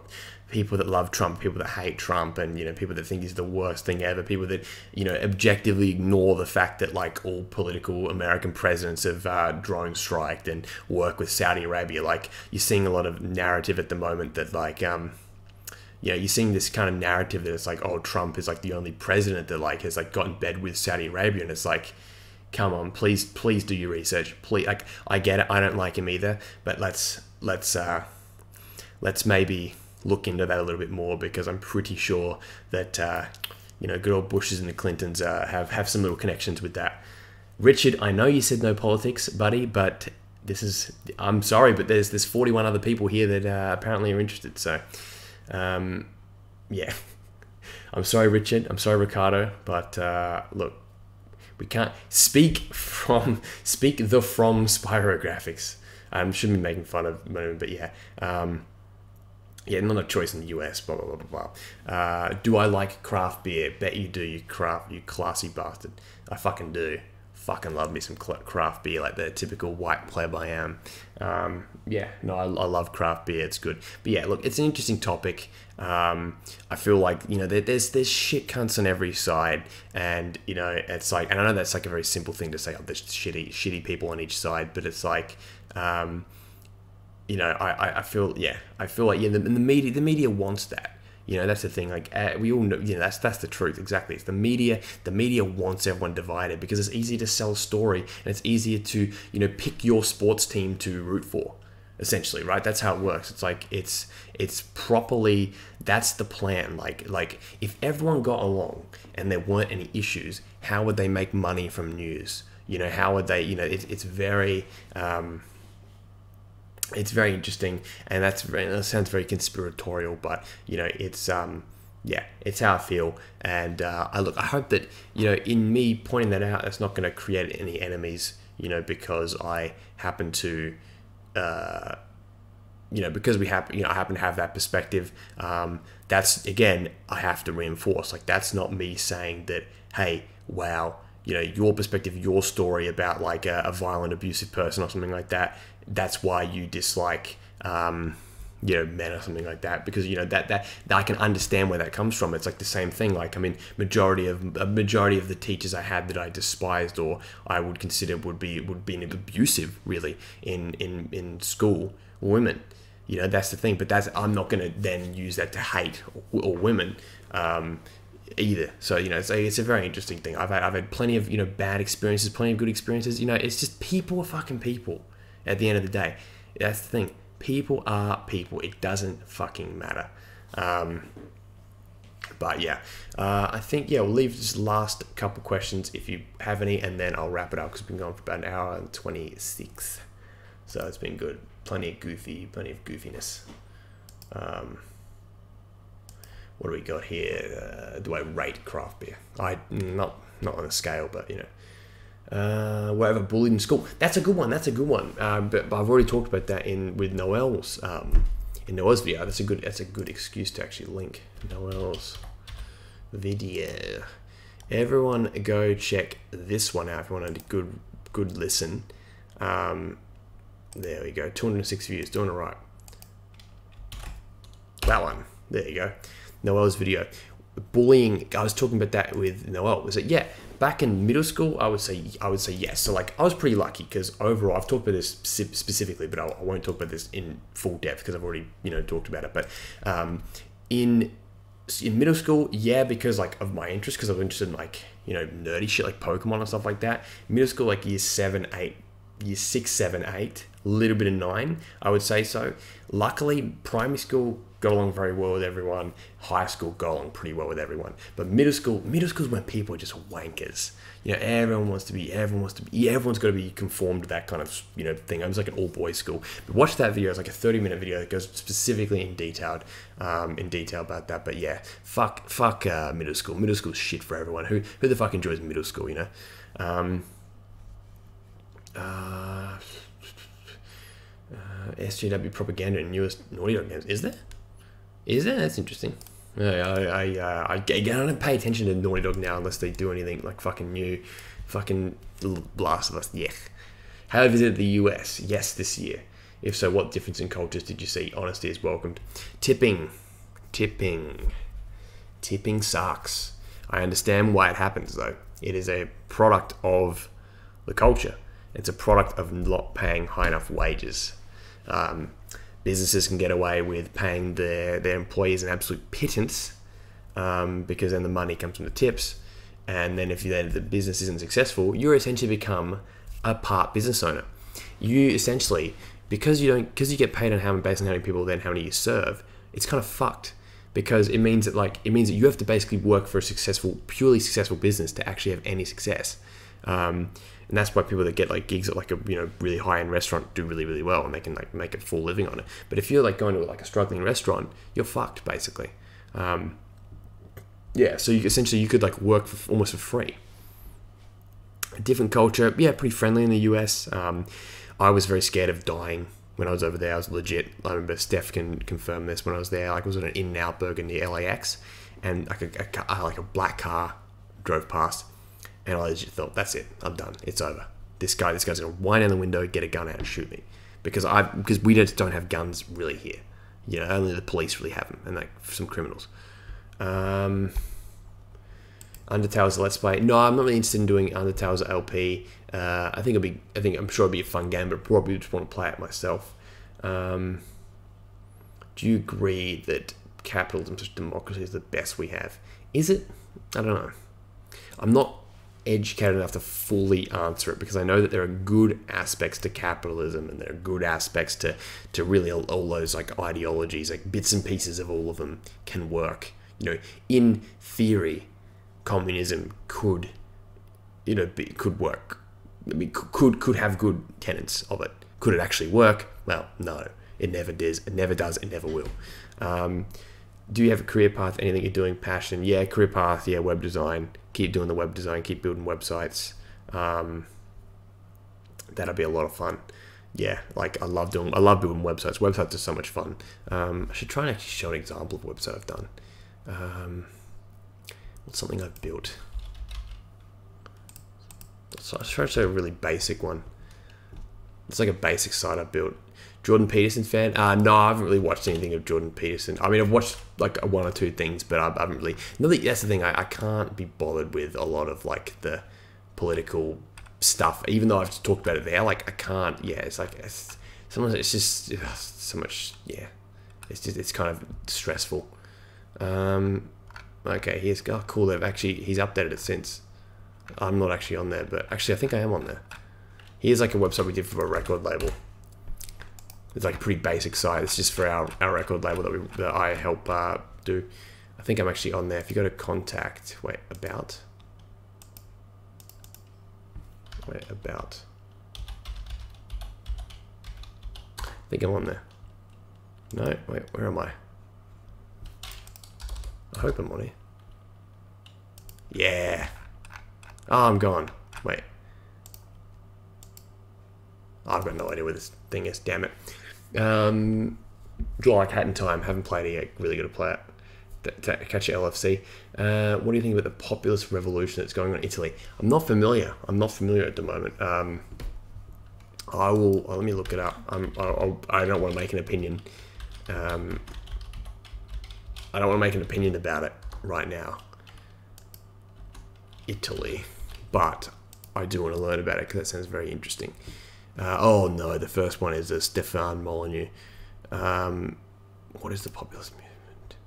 people that love Trump, people that hate Trump, and, you know, people that think he's the worst thing ever, people that, you know, objectively ignore the fact that like all political American presidents have drone striked and work with Saudi Arabia. Like, you're seeing a lot of narrative at the moment that like, you know, you're seeing this kind of narrative that it's like, oh, Trump is like the only president that like has like got in bed with Saudi Arabia, and it's like, come on, please do your research. Please, like, I get it, I don't like him either, but let's maybe look into that a little bit more, because I'm pretty sure that you know, good old Bushes and the Clintons have some little connections with that. Richard, I know you said no politics, buddy, but I'm sorry, but there's 41 other people here that apparently are interested. So yeah. I'm sorry, Richard. I'm sorry, Ricardo. But look, we can't speak from Spyrographics. I shouldn't be making fun of Venom, but yeah. Yeah, not a choice in the US, blah, blah, blah, blah, blah. Do I like craft beer? Bet you do, you classy bastard. I fucking do. Fucking love me some craft beer, like the typical white pleb I am. Yeah, no, I love craft beer. It's good. But yeah, look, it's an interesting topic. I feel like, you know, there's shit cunts on every side, and you know, it's like, and I know that's like a very simple thing to say, oh, there's shitty people on each side, but it's like, you know, I feel like, yeah, the media wants that. You know, that's the thing. Like, we all know, you know, that's the truth. Exactly. It's the media. The media wants everyone divided because it's easier to sell a story, and it's easier to, you know, pick your sports team to root for. Essentially, right? That's how it works. It's like it's properly. That's the plan. Like if everyone got along and there weren't any issues, how would they make money from news? You know, how would they? You know, it's very. It's very interesting, and that sounds very conspiratorial, but you know, it's yeah, it's how I feel, and I hope that, you know, in me pointing that out, that's not going to create any enemies, you know, because I happen to, you know, because I happen to have that perspective. That's, again, I have to reinforce, like, that's not me saying that, hey, wow, you know, your perspective, your story about like a violent, abusive person or something like that, that's why you dislike, you know, men or something like that, because, you know, that I can understand where that comes from. It's like the same thing. Like, I mean, majority of the teachers I had that I despised, or I would consider would be abusive, really, in school, women. You know, that's the thing. But I'm not going to then use that to hate or women either. So, you know, it's a very interesting thing. I've had plenty of, you know, bad experiences, plenty of good experiences. You know, it's just people are fucking people at the end of the day. That's the thing. People are people. It doesn't fucking matter. But yeah, I think, yeah, we'll leave this last couple questions if you have any, and then I'll wrap it up because we've been going for about an hour and 26. So it's been good. Plenty of goofiness. What do we got here? Do I rate craft beer? Not on a scale, but, you know, whatever, bullied in school. That's a good one. But I've already talked about that with Noel's video. That's a good excuse to actually link Noel's video. Everyone go check this one out if you want a good listen. There we go. 206 views. Doing it right. That one. There you go. Noel's video. Bullying. I was talking about that with Noel. Was it? Yeah. Back in middle school, I would say yes. So like, I was pretty lucky because overall, I've talked about this specifically, but I won't talk about this in full depth because I've already, you know, talked about it. But in middle school, yeah, because like of my interest, because I was interested in, like, you know, nerdy shit like Pokemon and stuff like that. Middle school, like year 6, 7, 8, a little bit of 9, I would say so. Luckily, primary school got along very well with everyone. High school got along pretty well with everyone. But middle school is when people are just wankers. You know, everyone's got to be conformed to that kind of, you know, thing. I was like an all boys school. But watch that video. It's like a 30-minute video that goes specifically in detail about that. But yeah, fuck middle school. Middle school's shit for everyone. Who the fuck enjoys middle school? You know. SJW propaganda and newest Naughty Dog games. Is there? That's interesting. I don't pay attention to Naughty Dog now unless they do anything like fucking new, fucking Last of Us. Yeah. Have you visited the US? Yes, this year. If so, what difference in cultures did you see? Honesty is welcomed. Tipping sucks. I understand why it happens though. It is a product of the culture. It's a product of not paying high enough wages. Businesses can get away with paying their employees an absolute pittance because then the money comes from the tips. And then if the business isn't successful, you're essentially become a part business owner. You essentially, because you get paid on based on how many people, then how many you serve, it's kind of fucked. Because it means that you have to basically work for a purely successful business to actually have any success. And that's why people that get like gigs at like a, you know, really high-end restaurant do really, really well, and they can like make a full living on it. But if you're like going to like a struggling restaurant, you're fucked basically. You yeah, so essentially you could like work for, almost for free. A different culture, yeah, pretty friendly in the US. I was very scared of dying when I was over there. I was legit. I remember Steph can confirm this. When I was there, like I was at an In-N-Out Burger near LAX, and like a black car drove past, and I legit thought, that's it, I'm done, it's over. This guy's gonna whine in the window, get a gun out, and shoot me, because we just don't have guns really here. You know, only the police really have them, and like some criminals. Undertale's a Let's Play. No, I'm not really interested in doing Undertale's LP. I'm sure it'll be a fun game, but probably just want to play it myself. Do you agree that capitalism / democracy is the best we have? Is it? I don't know. I'm not educated enough to fully answer it, because I know that there are good aspects to capitalism, and there are good aspects to really all those like ideologies, like bits and pieces of all of them can work. You know, in theory, communism could, you know, could work. I mean, could have good tenets of it. Could it actually work? Well, no, it never does. It never does. It never will. Do you have a career path? Anything you're doing? Passion? Yeah, career path. Yeah, web design. Keep doing the web design. Keep building websites. That'll be a lot of fun. Yeah, like I love building websites. Websites are so much fun. I should try and actually show an example of a website I've done. What's something I've built? So I'll try to show a really basic one. It's like a basic site I built. Jordan Peterson fan? No, I haven't really watched anything of Jordan Peterson. I mean, I've watched like one or two things, but I haven't really. That's the thing. I can't be bothered with a lot of like the political stuff, even though I've talked about it there. Like I can't. Yeah, it's like sometimes it's just so much. Yeah, it's kind of stressful. Okay, here's cool. He's updated it since. I'm not actually on there, but actually I think I am on there. Here's like a website we did for a record label. It's like a pretty basic site. It's just for our record label that I help do. I think I'm actually on there. If you go to contact, about. I think I'm on there. No, wait, where am I? I hope I'm on here. Yeah. Oh, I'm gone. Wait. I've got no idea where this thing is. Damn it. Draw Like Hat in Time. Haven't played it yet. Really got to play it. To catch your LFC. What do you think about the populist revolution that's going on in Italy? I'm not familiar. At the moment. I will. Let me look it up. I don't want to make an opinion. I don't want to make an opinion about it right now. Italy. But I do want to learn about it because that sounds very interesting. Oh no, the first one is Stefan Molyneux. What is the populist movement?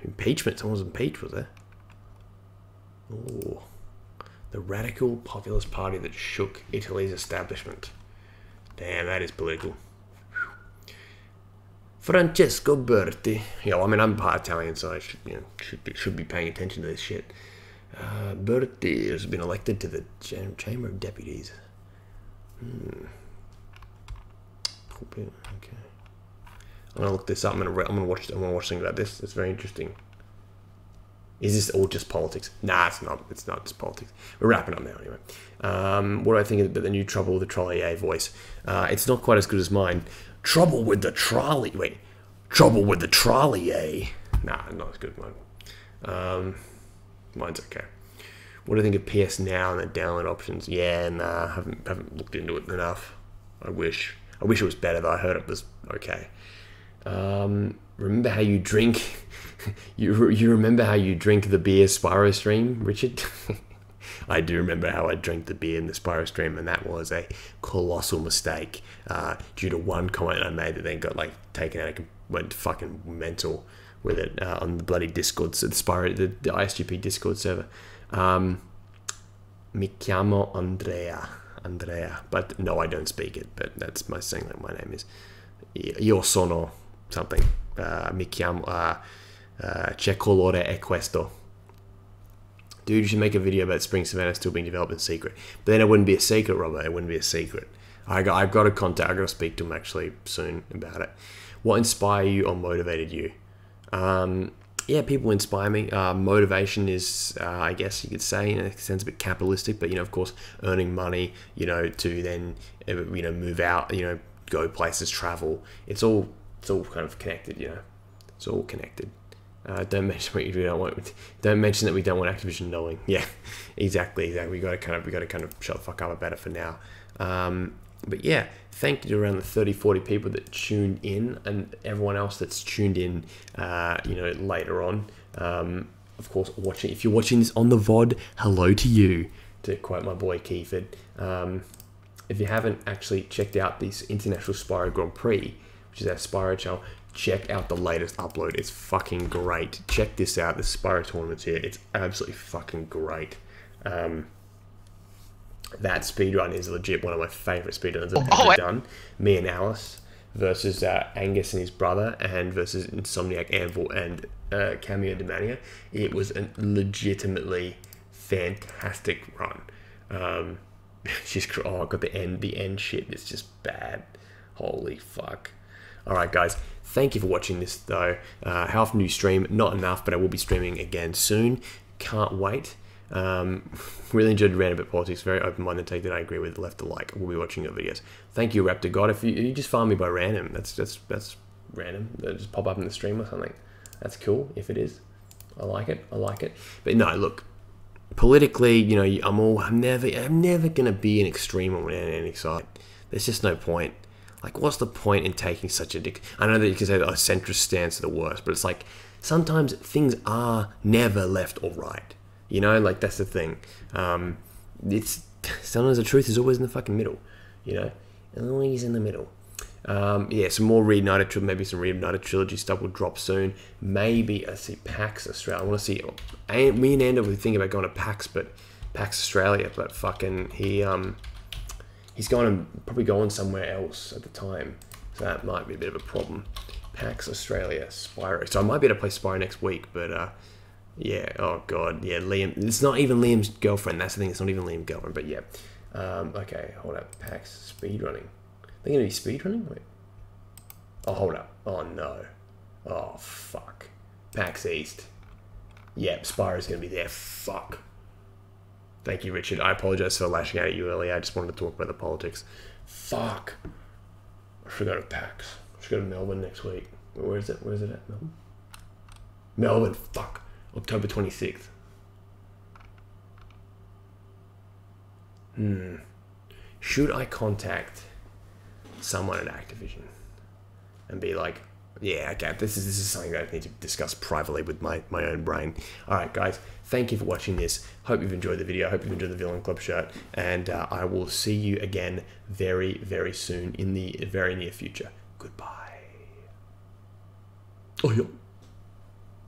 Impeachment. Someone was impeached, was there? Oh, the radical populist party that shook Italy's establishment. Damn, that is political. Francesco Berti. Yeah, well, I mean, I'm part Italian, so I should be paying attention to this shit. Berti has been elected to the Chamber of Deputies. Okay. I'm gonna look this up. I'm gonna watch something about this. It's very interesting. Is this all just politics? Nah, it's not. It's not just politics. We're wrapping up now anyway. What do I think about the new Trouble with the Trolley voice? It's not quite as good as mine. Trouble with the trolley. Wait. Trouble with the trolley, eh? Nah, not as good as mine. Mine's okay. What do you think of PS Now and the download options? Yeah, nah, haven't looked into it enough. I wish it was better, though. I heard it was okay. Remember how you drink? you remember how you drink the beer Spyro Stream, Richard? I do remember how I drank the beer in the Spyro Stream, and that was a colossal mistake due to one comment I made that then got like taken out and went fucking mental with it on the bloody Discord, so the ISGP Discord server. Mi chiamo Andrea, but no, I don't speak it, but that's my saying that my name is. Io sono something. Mi chiamo Che colore è questo? Dude, you should make a video about Spring Savannah still being developed in secret. But then it wouldn't be a secret, Robert. It wouldn't be a secret. I've got to contact. I've got to speak to him actually soon about it. What inspired you or motivated you? Yeah, people inspire me. Motivation is, I guess you could say, in a sense, a bit capitalistic, but, of course, earning money, to then, move out, go places, travel. It's all kind of connected, It's all connected. Don't mention what you don't want. Don't mention that we don't want Activision knowing. Yeah, exactly. We got to kind of shut the fuck up about it for now. But yeah, thank you to around the 30-40 people that tuned in, and everyone else that's tuned in, later on. Of course, watching. If you're watching this on the VOD, hello to you. To quote my boy Kiefer. If you haven't actually checked out this International Spyro Grand Prix, which is our Spyro channel, check out the latest upload. It's fucking great. Check this out. The Spyro tournament's here. It's absolutely fucking great. That speedrun is legit one of my favourite speedruns I've ever done. Me and Alice versus Angus and his brother, and versus Insomniac Anvil and Cameo Demania. It was a legitimately fantastic run. Got the end shit. It's just bad. Holy fuck. Alright guys, thank you for watching this though. How often do you stream? Not enough, but I will be streaming again soon. Can't wait. Really enjoyed Random Bit Politics. Very open-minded take that I agree with. Left a like. We'll be watching your videos. Thank you, Raptor God. If you just find me by random, that's random. They'll just pop up in the stream or something. That's cool if it is. I like it. But no, look. Politically, I'm never gonna be an extreme on any side. There's just no point. Like, what's the point in taking such a I know that you can say that a centrist stance are the worst, but it's like sometimes things are never left or right. Like that's the thing. It's sometimes the truth is always in the fucking middle. Always in the middle. Yeah, some more Reignited, maybe some Reignited Trilogy stuff will drop soon. Maybe I see PAX Australia. I want to see. Me and Ando were thinking about going to PAX Australia, but fucking he's probably going somewhere else at the time, so that might be a bit of a problem. PAX Australia, Spyro. So I might be able to play Spyro next week, but yeah. Oh god, yeah. Liam. It's not even Liam's girlfriend. That's the thing. It's not even Liam's girlfriend. But yeah. Okay, hold up. PAX speedrunning. They're gonna be speedrunning? Wait. Oh, hold up. Oh no. Oh fuck. PAX East. Yep, Spyro's gonna be there. Fuck. Thank you, Richard. I apologize for lashing out at you earlier. I just wanted to talk about the politics. Fuck. I should go to PAX. I should go to Melbourne next week. Where is it? Where is it at? Melbourne? Melbourne. Fuck. October 26th. Should I contact someone at Activision and be like, yeah, okay, this is something that I need to discuss privately with my own brain. Alright guys, thank you for watching this. Hope you've enjoyed the video. Hope you've enjoyed the Villain Club shirt. And I will see you again very, very soon in the very near future. Goodbye. Oh, yeah.